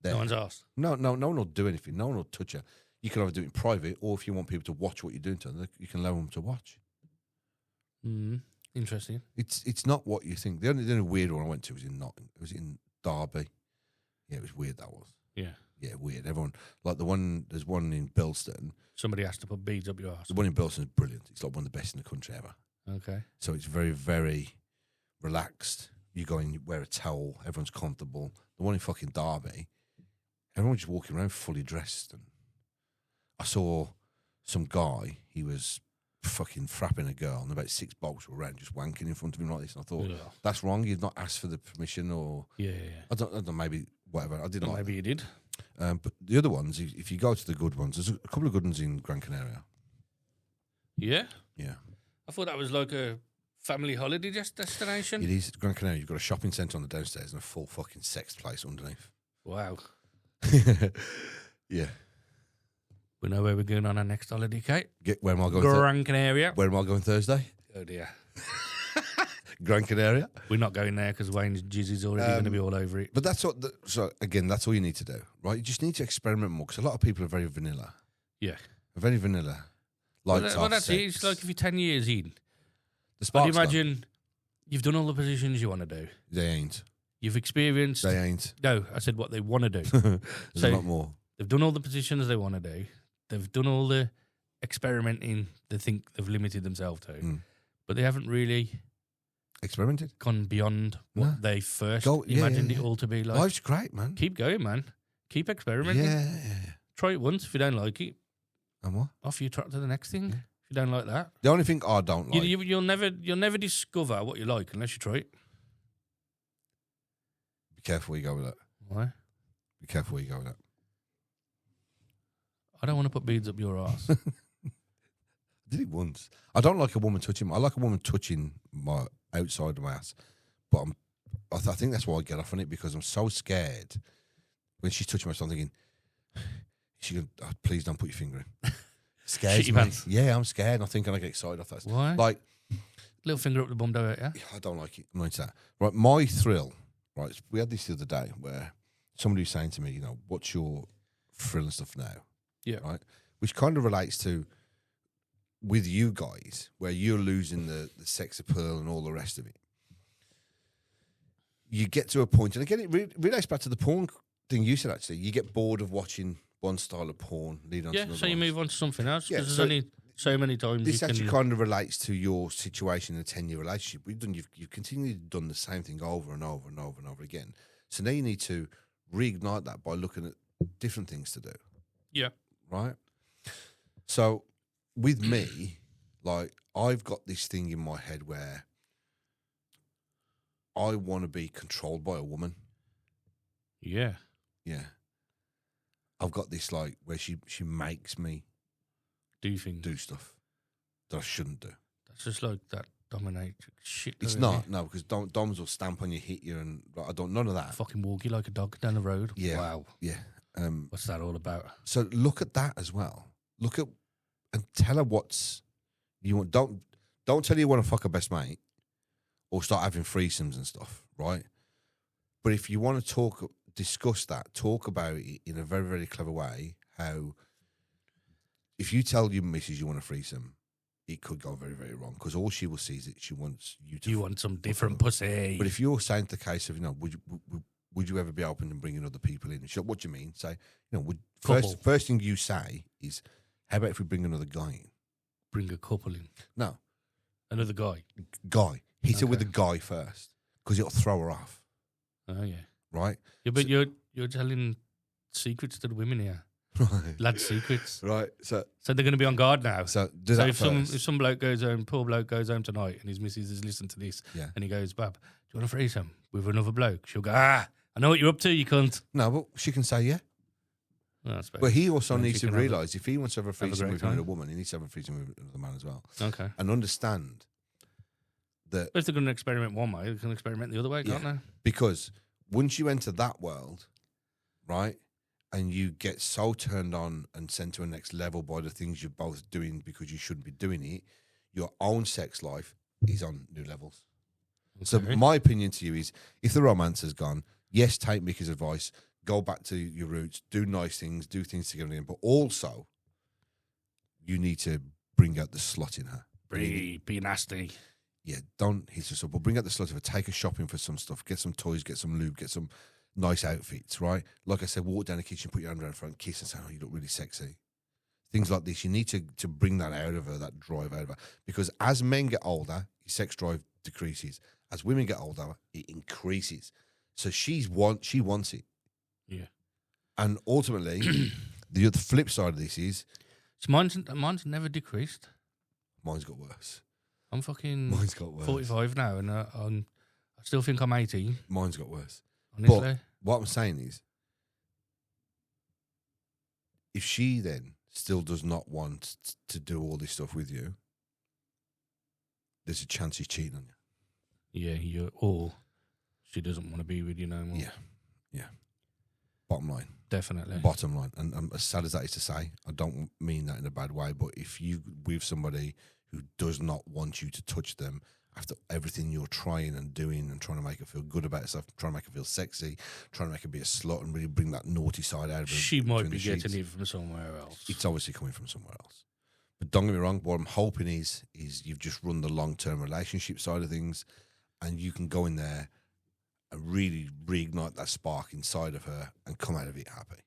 there. No one's asked. No one will do anything. No one will touch her. You can either do it in private, or if you want people to watch what you're doing to them, you can allow them to watch. Interesting. It's not what you think. The only weird one I went to was in Nottingham. It was in Derby. Yeah, it was weird. That was. Yeah. Yeah, weird. Everyone like there's one in Bilston. Somebody has to put beads up your ass. The one in Bilston is brilliant. It's like one of the best in the country ever. Okay. So it's very, very relaxed. You go in, you wear a towel. Everyone's comfortable. The one in fucking Derby, everyone's just walking around fully dressed. And I saw some guy. He was fucking frapping a girl, and about 6 blokes were around just wanking in front of him like this. And I thought, Yeah. that's wrong. You've not asked for the permission, or Yeah. I don't know, maybe whatever. I didn't. Well, like maybe you did. But the other ones, if you go to the good ones, there's a couple of good ones in Gran Canaria. Yeah. Yeah. I thought that was like a family holiday destination. It is Gran Canaria. You've got a shopping centre on the downstairs and a full fucking sex place underneath. Wow. Yeah. We know where we're going on our next holiday, Kate. Where am I going? Gran Canaria. Where am I going Thursday? Oh dear. Gran Canaria. We're not going there because Wayne's jizz is already going to be all over it. But that's what. So again, that's all you need to do, right? You just need to experiment more because a lot of people are very vanilla. Yeah. Very vanilla. Well, Lights well off, that's it. sex. It's like if you're 10 years in, The but spark's gone. imagine you've done all the positions you want to do. They ain't. You've experienced. They ain't. No, I said what they want to do. There's So- a lot more. They've done all the positions they want to do. They've done all the experimenting they think they've limited themselves to. Mm. But they haven't really Experimented. gone beyond what No. they first Yeah, imagined yeah, it yeah. all to be like. Life's great, man. Keep going, man. Keep experimenting. Yeah. Try it once. If you don't like it, And what? off you trot to the next thing. Yeah. If you don't like that, The only thing I don't like. you'll never discover what you like unless you try it. Be careful where you go with that. Why? Be careful where you go with that. I don't want to put beads up your ass. I did it once. I don't like a woman touching. I like a woman touching my outside of my ass, but I think that's why I get off on it because I'm so scared when she's touching my ass. I'm thinking, she can please don't put your finger in. Scares Shit your me. pants. Yeah, I'm scared. And I think I get excited off that. Why? Like, Little finger up the bum, do it, yeah? I don't like it. I'm not into that. Right, my thrill. Right, we had this the other day where somebody was saying to me, what's your thrill and stuff now? Yeah. Right, which kind of relates to with you guys, where you're losing the sex appeal and all the rest of it. You get to a point, and again, it relates back to the porn thing you said. Actually, you get bored of watching one style of porn, lead on to Yeah, another so you one. move on to something else Yeah, because so there's only so many times This you actually can. kind of relates to your situation in a 10-year relationship. You've continually done the same thing over and over and over and over again. So now you need to reignite that by looking at different things to do. Yeah. Right? So with me, like I've got this thing in my head where I want to be controlled by a woman. Yeah. Yeah. I've got this like where she makes me Do things. do stuff that I shouldn't do. That's just like that dominatrix shit. It's though, not, isn't no, because Doms will stamp on you, hit you, and like, I don't none of it? that. Fucking walk you like a dog down the road. Yeah. Wow. Yeah. What's that all about? So look at that as well. Look at and tell her what's you want. Don't tell her you want to fuck her best mate or start having threesomes and stuff, right? But if you want to discuss that, talk about it in a very, very clever way. How if you tell your missus you want a threesome, it could go very, very wrong because all she will see is that she wants you to. You want some different pussy. But if you're saying the case of would you ever be open and bringing other people in? She'll, what do you mean? Say Couple. first thing you say is, how about if we bring another guy in? Bring a couple in. No, Another guy. guy. Hit her with the Okay. guy first because it'll throw her off, Oh yeah. right? Yeah, but you're telling secrets to the women here. Right. Lad secrets. Right. So So they're going to be on guard now. do So that if first. some bloke goes home, poor bloke goes home tonight, and his missus has listened to this, Yeah. and he goes, "Bab, do you want a threesome with another bloke?" She'll go, "Ah, I know what you're up to, you cunt." No, but she can say yeah. Well, I suppose. But he also Then needs she to can have a- realise if he wants to have a threesome great with another time. woman, he needs to have a threesome with another man as well, Okay. and understand that But if they're going to experiment one way, they can experiment the other way, can't Yeah. they? because once you enter that world, right, and you get so turned on and sent to a next level by the things you're both doing because you shouldn't be doing it, your own sex life is on new levels. So Okay. my opinion to you is, if the romance has gone, yes, take Mickey's advice, go back to your roots, do nice things, do things together, but also you need to bring out the slut in her. Be nasty. Yeah, don't hit us up, but bring out the slut of her. Take her shopping for some stuff, get some toys, get some lube, get some nice outfits, right? Like I said, walk down the kitchen, put your hand around front, kiss and say, "Oh, you look really sexy." Things like this, you need to bring that out of her, that drive out of her. Because as men get older, your sex drive decreases. As women get older, it increases. So she wants it. Yeah. And ultimately, the other flip side of this is So mine's never decreased. mine's got worse. I'm fucking Mine's got worse. 45 now, and I still think I'm 18. Mine's got worse. Honestly. But what I'm saying is, if she then still does not want to do all this stuff with you, there's a chance he's cheating on you. Yeah, or she doesn't want to be with you no more. Yeah. Bottom line. Definitely. Bottom line. And as sad as that is to say, I don't mean that in a bad way, but if you with somebody who does not want you to touch them after everything you're trying and doing and trying to make her feel good about herself, trying to make her feel sexy, trying to make her be a slut and really bring that naughty side out of her. She might between be the getting sheets, it from somewhere else. it's obviously coming from somewhere else. But don't get me wrong, what I'm hoping is you've just run the long-term relationship side of things and you can go in there and really reignite that spark inside of her and come out of it happy.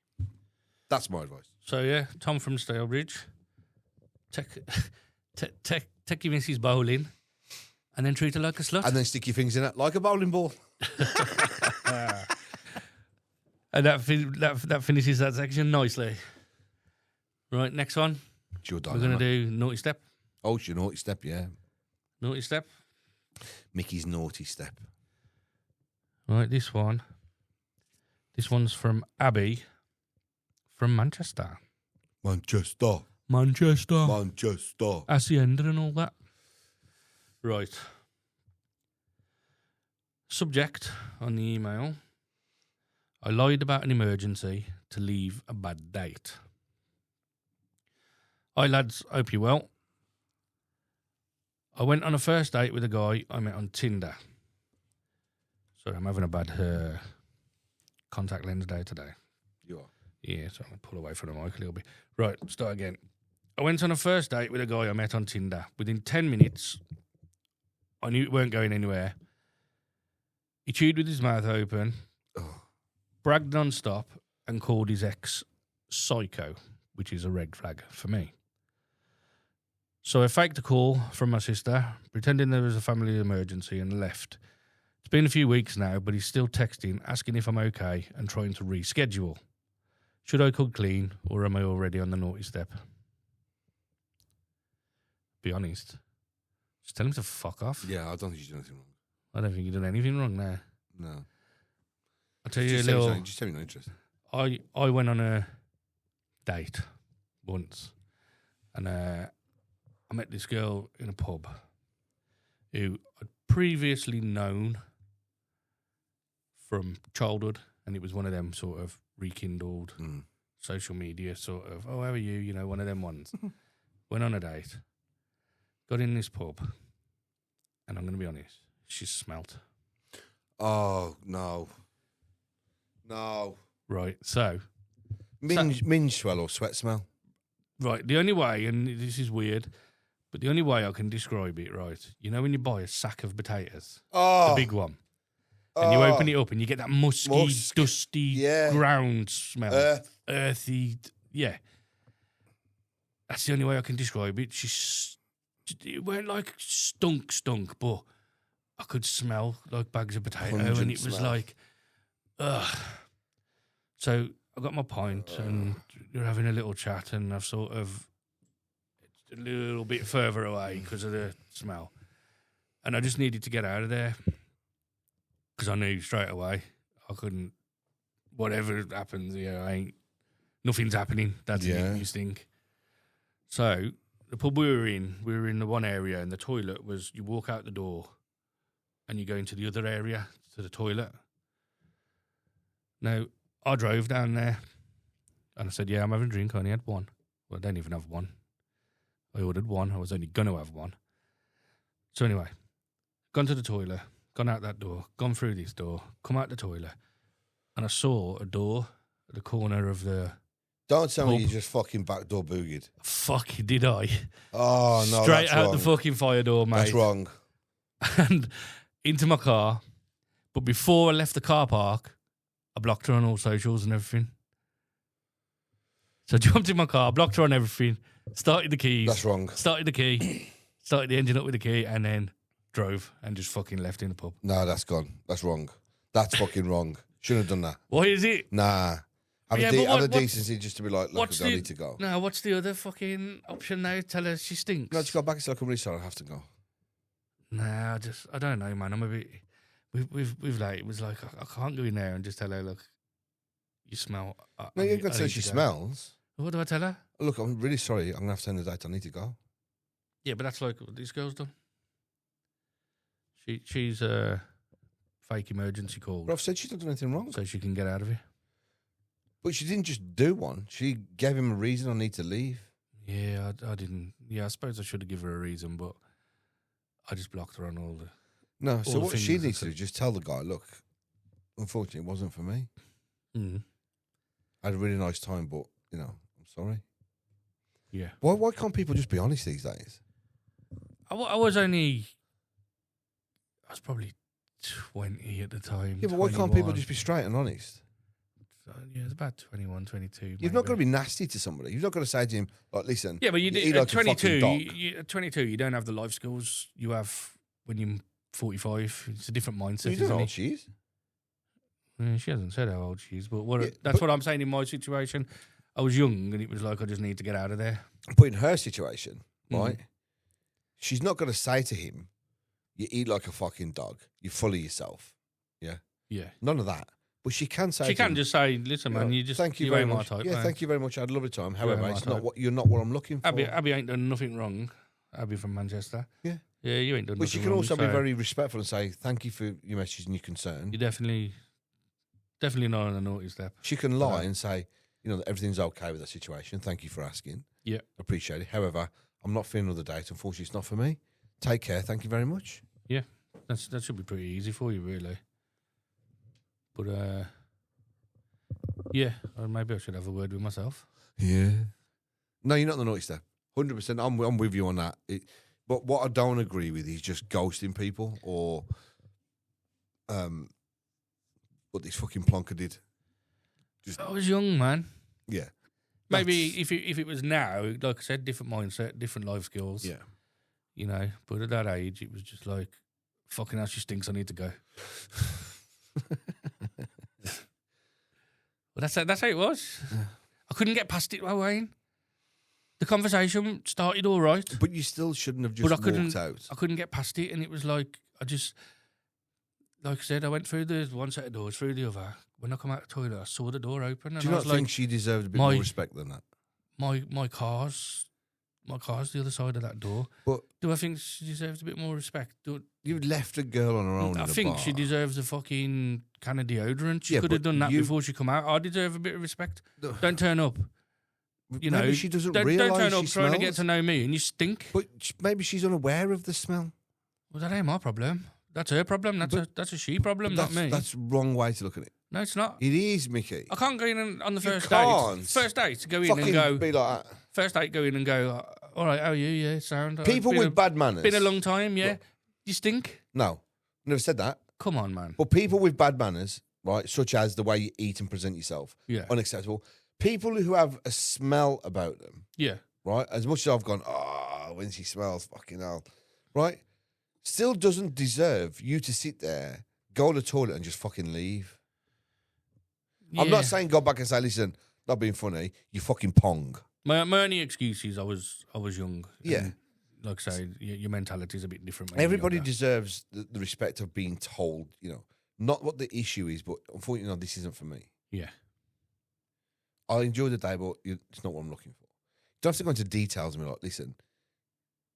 That's my advice. So yeah, Tom from Stalebridge, take your missus bowling, and then treat her like a slut, And then stick your fingers in it like a bowling ball. and that finishes that section nicely. Right, next one, It's your we're dilemma. gonna do naughty step. Oh, it's your naughty step, yeah. Naughty step. Mickey's naughty step. Right, this one's from Abby from Manchester. Manchester. Hacienda and all that. Right. Subject on the email. I lied about an emergency to leave a bad date. Hi lads, hope you're well. I went on a first date with a guy I met on Tinder. Sorry, I'm having a bad contact lens day today. You are. Yeah, so I'm going to pull away from the mic a little bit. Right, start again. I went on a first date with a guy I met on Tinder. Within 10 minutes, I knew it weren't going anywhere. He chewed with his mouth open, bragged non-stop, and called his ex psycho, which is a red flag for me. So I faked a call from my sister, pretending there was a family emergency, and left. It's been a few weeks now, but he's still texting, asking if I'm okay, and trying to reschedule. Should I cook clean, or am I already on the naughty step? Be honest. Just tell him to fuck off. Yeah, I don't think you did anything wrong. I don't think you've done anything wrong there. No. I'll tell you Just a tell me little... something. Just tell me no interest. I went on a date once, and I met this girl in a pub who I'd previously known from childhood, and it was one of them sort of rekindled social media sort of, oh, how are you? You know, one of them ones. Went on a date, got in this pub, and I'm going to be honest, she smelt. Oh, no. No. Right, so... Minge smell or sweat smell? Right, the only way, and this is weird, but the only way I can describe it, right, you know when you buy a sack of potatoes, Oh. the big one, and you open it up and you get that musky, dusty ground smell, earthy, yeah. That's the only way I can describe it. It weren't like stunk, but I could smell like bags of potato, Pungent and it was smell. like, ugh. So I got my pint, and you're having a little chat, and I've sort of a little bit further away because of the smell, and I just needed to get out of there because I knew straight away I couldn't. Whatever happens, nothing's happening. That's it. You stink. So the pub we were in the one area, and the toilet was, you walk out the door and you go into the other area to the toilet. Now, I drove down there and I said, yeah, I'm having a drink. I only had one. Well, I don't even have one. I ordered one. I was only going to have one. So anyway, gone to the toilet, gone out that door, gone through this door, come out the toilet, and I saw a door at the corner of the... Don't tell me pub. you just fucking backdoor boogied. Fuck, did I? Oh, no, Straight that's out wrong. the fucking fire door, mate. That's wrong. And into my car. But before I left the car park, I blocked her on all socials and everything. So I jumped in my car, blocked her on everything, started the keys. That's wrong. Started the key, started the engine up with the key, and then drove and just fucking left in the pub. No, that's gone. That's wrong. That's fucking wrong. Shouldn't have done that. Why is it? Nah. Have Yeah, the but what- decency just to be like, look, I need to go. No, what's the other fucking option now? Tell her she stinks. No, just go back and say, look, I'm really sorry, I have to go. Nah, I don't know, man. I'm a bit. We've like, it was like, I can't go in there and just tell her, look, you smell. No, you've got to say she smells. What do I tell her? Look, I'm really sorry. I'm going to have to end the date. I need to go. Yeah, but that's like what these girls done. She's a fake emergency call, But I've said she's not done anything wrong. so she can get out of here. But she didn't just do one. She gave him a reason I need to leave. Yeah, I didn't. Yeah, I suppose I should have given her a reason, but I just blocked her on all the. No, so All the what she things needs I to do is just tell the guy, look, unfortunately, it wasn't for me. Mm. I had a really nice time, but, you know, I'm sorry. Yeah. Why can't people just be honest these days? I was probably 20 at the time. Yeah, but why can't people 21. just be straight and honest? Yeah, it's about 21, 22. You've not got to be nasty to somebody. You've not got to say to him, like, listen. Yeah, but you do, eat at like a fucking 22, dog. at 22, you don't have the life skills you have when you're 45. It's a different mindset, You don't know isn't how it? old she is. She hasn't said how old she is, but Yeah, that's but- what I'm saying in my situation. I was young, and it was like I just need to get out of there. But in her situation, Mm. right, she's not going to say to him, you eat like a fucking dog. You're full of yourself. Yeah? Yeah. None of that. But she can say She to can him, just say, listen, you man, know, you just thank you very ain't my much. type, Yeah, man. thank you very much. I had a lovely time. You However, ain't it's my not type. what you're not what I'm looking for. Abby ain't done nothing wrong. Abby from Manchester. Yeah. Yeah, you ain't done But nothing she can wrong, also be so very respectful and say, thank you for your message and your concern. You're definitely not on the naughty step. She can lie and say, you know, that everything's okay with the situation. Thank you for asking. Yeah. Appreciate it. However, I'm not feeling another date. Unfortunately, it's not for me. Take care. Thank you very much. Yeah. That should be pretty easy for you, really. But, yeah, maybe I should have a word with myself. Yeah. No, you're not the naughty step. 100%. I'm with you on that. But what I don't agree with is just ghosting people or what this fucking plonker did. I was young, man. Yeah. Maybe if it was now, like I said, different mindset, different life skills. Yeah. You know, but at that age, it was just like, fucking hell, she stinks, I need to go. Well, that's how it was. I couldn't get past it, Wayne. The conversation started all right, But you still shouldn't have just but I walked out. couldn't get past it, and it was like like I said, I went through the one set of doors, through the other. When I come out of the toilet, I saw the door open, and Do you I not was think like, she deserved a bit my- more respect than that? my car's the other side of that door. But Do I think she deserves a bit more respect? you left a girl on her own. I in a think bar. she deserves a fucking can of deodorant. She Yeah, could have but done that you- before she come out. I deserve a bit of respect. No. Don't turn up. You Maybe know, she doesn't don't realise turn up she trying to get smells. to know me and you stink. But maybe she's unaware of the smell. Well, that ain't my problem. That's her problem. That's a she problem, That's not me. that's the wrong way to look at it. No, it's not. It is, Mickey. I can't go in on the You first can't. date. First date, go in Fucking and go. be like that. First date, go in and go. All right, how are you? Yeah, sound. People Been with a- bad manners. Been a long time. Yeah, Look. you stink. No, never said that. Come on, man. But people with bad manners, right, such as the way you eat and present yourself, Yeah, unacceptable. People who have a smell about them, yeah. right, as much as I've gone, when she smells, fucking hell, right, still doesn't deserve you to sit there, go to the toilet and just fucking leave. I'm Yeah. not saying go back and say, listen, not being funny, you fucking pong. My only excuse is I was young. Yeah. And like I say, your mentality is a bit different. when you're Everybody younger. deserves the respect of being told, you know, not what the issue is, but unfortunately, no, this isn't for me. Yeah. I enjoy the day, but it's not what I'm looking for. You don't have to go into details and be like, listen,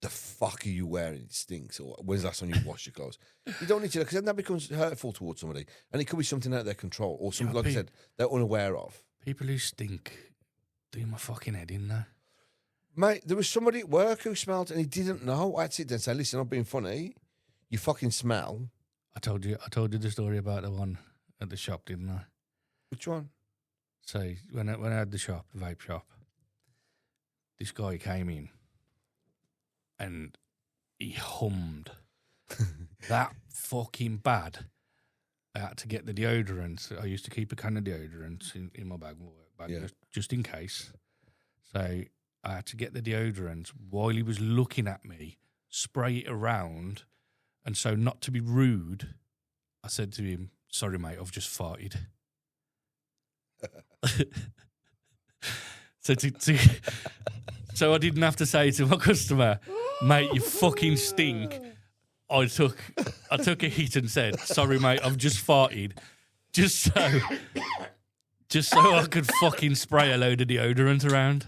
the fuck are you wearing? It stinks. Or when's the last time you washed your clothes? You don't need to, because then that becomes hurtful towards somebody. And it could be something out of their control or something, Yeah, like I said, they're unaware of. People who stink do my fucking head in there. Mate, there was somebody at work who smelled and he didn't know. I'd sit there and say, listen, I'm being funny. You fucking smell. I told you the story about the one at the shop, didn't I? Which one? So when I had the shop, the vape shop, this guy came in and he hummed that fucking bad. I had to get the deodorant. I used to keep a can of deodorant in my bag, Yeah. just in case. So I had to get the deodorant while he was looking at me, spray it around, and so not to be rude, I said to him, "Sorry, mate, I've just farted." So I didn't have to say to my customer, "Mate, you fucking stink." I took a hit and said, "Sorry, mate, I've just farted," just so I could fucking spray a load of deodorant around.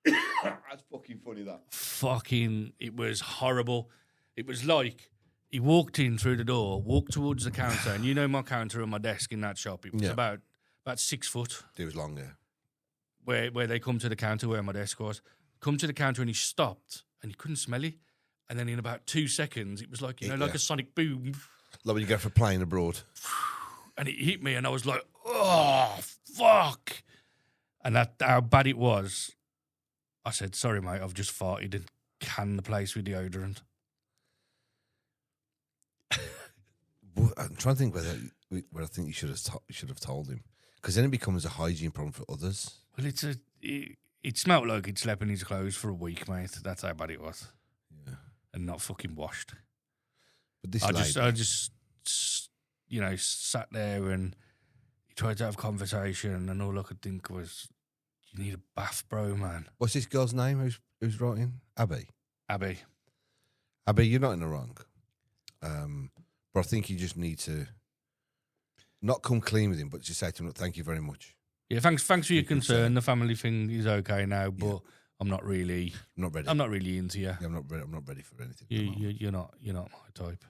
That's fucking funny, that. Fucking, it was horrible. It was like He walked in through the door, walked towards the counter, and you know my counter and my desk in that shop. It was about 6 foot. It was long, yeah. Where they come to the counter where my desk was. Come to the counter and he stopped and he couldn't smell it. And then in about 2 seconds, it was like, like a sonic boom. Like when you go for a plane abroad. And it hit me and I was like, oh, fuck. And that how bad it was. I said, sorry, mate, I've just farted and canned the place with deodorant. I'm trying to think where I think you should have told him. Because then it becomes a hygiene problem for others. Well, it smelled like he'd slept in his clothes for a week, mate. That's how bad it was. Yeah. And not fucking washed. But this I just sat there and he tried to have conversation and all I could think was, you need a bath, bro, man. What's this girl's name who's writing? Abby, you're not in the wrong. But I think you just need to not come clean with him, but just say to him, look, thank you very much. Yeah, thanks for your concern. The family thing is okay now, but I'm not really ready. I'm not really into you. Yeah, I'm not ready for anything. You're not my type.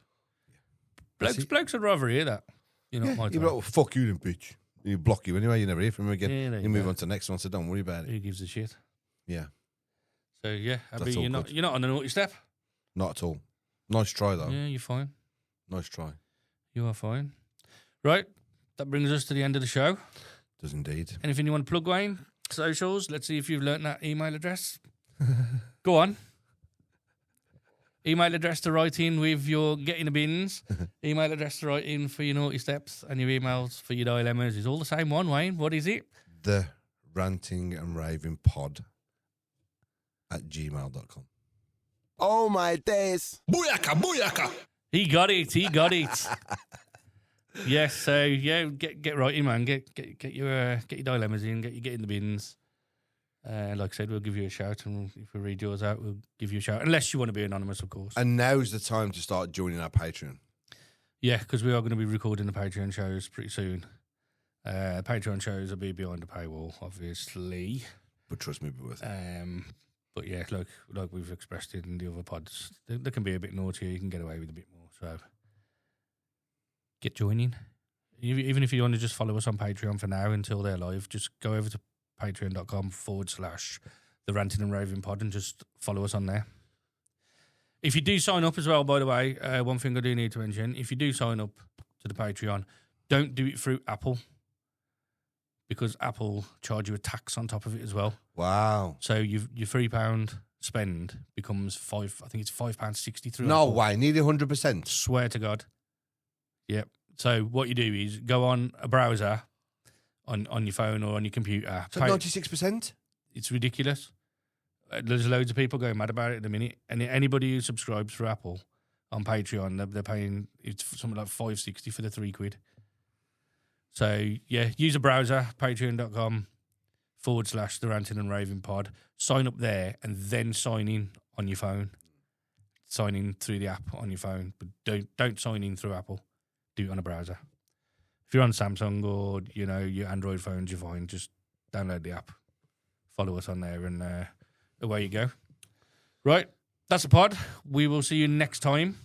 Yeah. Blokes would rather hear that. You're not my type. You're like, well, fuck you then, bitch. You block you anyway, you never hear from him again. Yeah, you move on to the next one, so don't worry about it. Who gives a shit? Yeah. So yeah, That's you're not on the naughty step. Not at all. Nice try though. Yeah, you're fine. Nice try. You are fine. Right, that brings us to the end of the show. Does indeed. Anything you want to plug, Wayne? Socials? Let's see if you've learnt that email address. Go on. Email address to write in with your getting the bins. Email address to write in for your naughty steps, and your emails for your dilemmas is all the same one, Wayne. What is it? The ranting and raving pod @gmail.com. Oh my days. Booyaka. He got it. Yes, so yeah, get right in, man. Get your dilemmas in. Get in the bins. Like I said, we'll give you a shout, and if we read yours out, we'll give you a shout. Unless you want to be anonymous, of course. And now's the time to start joining our Patreon. Yeah, because we are going to be recording the Patreon shows pretty soon. Patreon shows will be behind the paywall, obviously. But trust me, it'll be worth it. But yeah, like we've expressed it in the other pods, they can be a bit naughtier. You can get away with a bit more. So get joining. Even if you want to just follow us on Patreon for now until they're live, just go over to patreon.com/the Ranting and Raving Pod and just follow us on there. If you do sign up as well, by the way, one thing I do need to mention, if you do sign up to the Patreon, don't do it through Apple, because Apple charge you a tax on top of it as well. Wow. So your £3 spend becomes £5.60 through No Apple. way, nearly 100%. Swear to God. Yep. So what you do is go on a browser on your phone or on your computer. So 96%? It's ridiculous. There's loads of people going mad about it at the minute. And anybody who subscribes through Apple on Patreon, they're paying, it's something like $5.60 for the £3. So yeah, use a browser, patreon.com/the Ranting and Raving Pod. Sign up there and then sign in on your phone. Sign in through the app on your phone, but don't sign in through Apple. Do it on a browser. If you're on Samsung or your Android phones, you're fine. Just download the app, follow us on there, and away you go. Right, that's the pod. We will see you next time.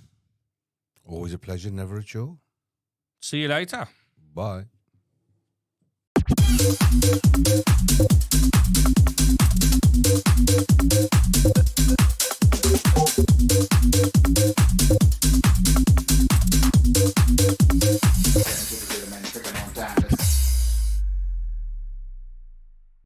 Always a pleasure, never a chore. See you later. Bye.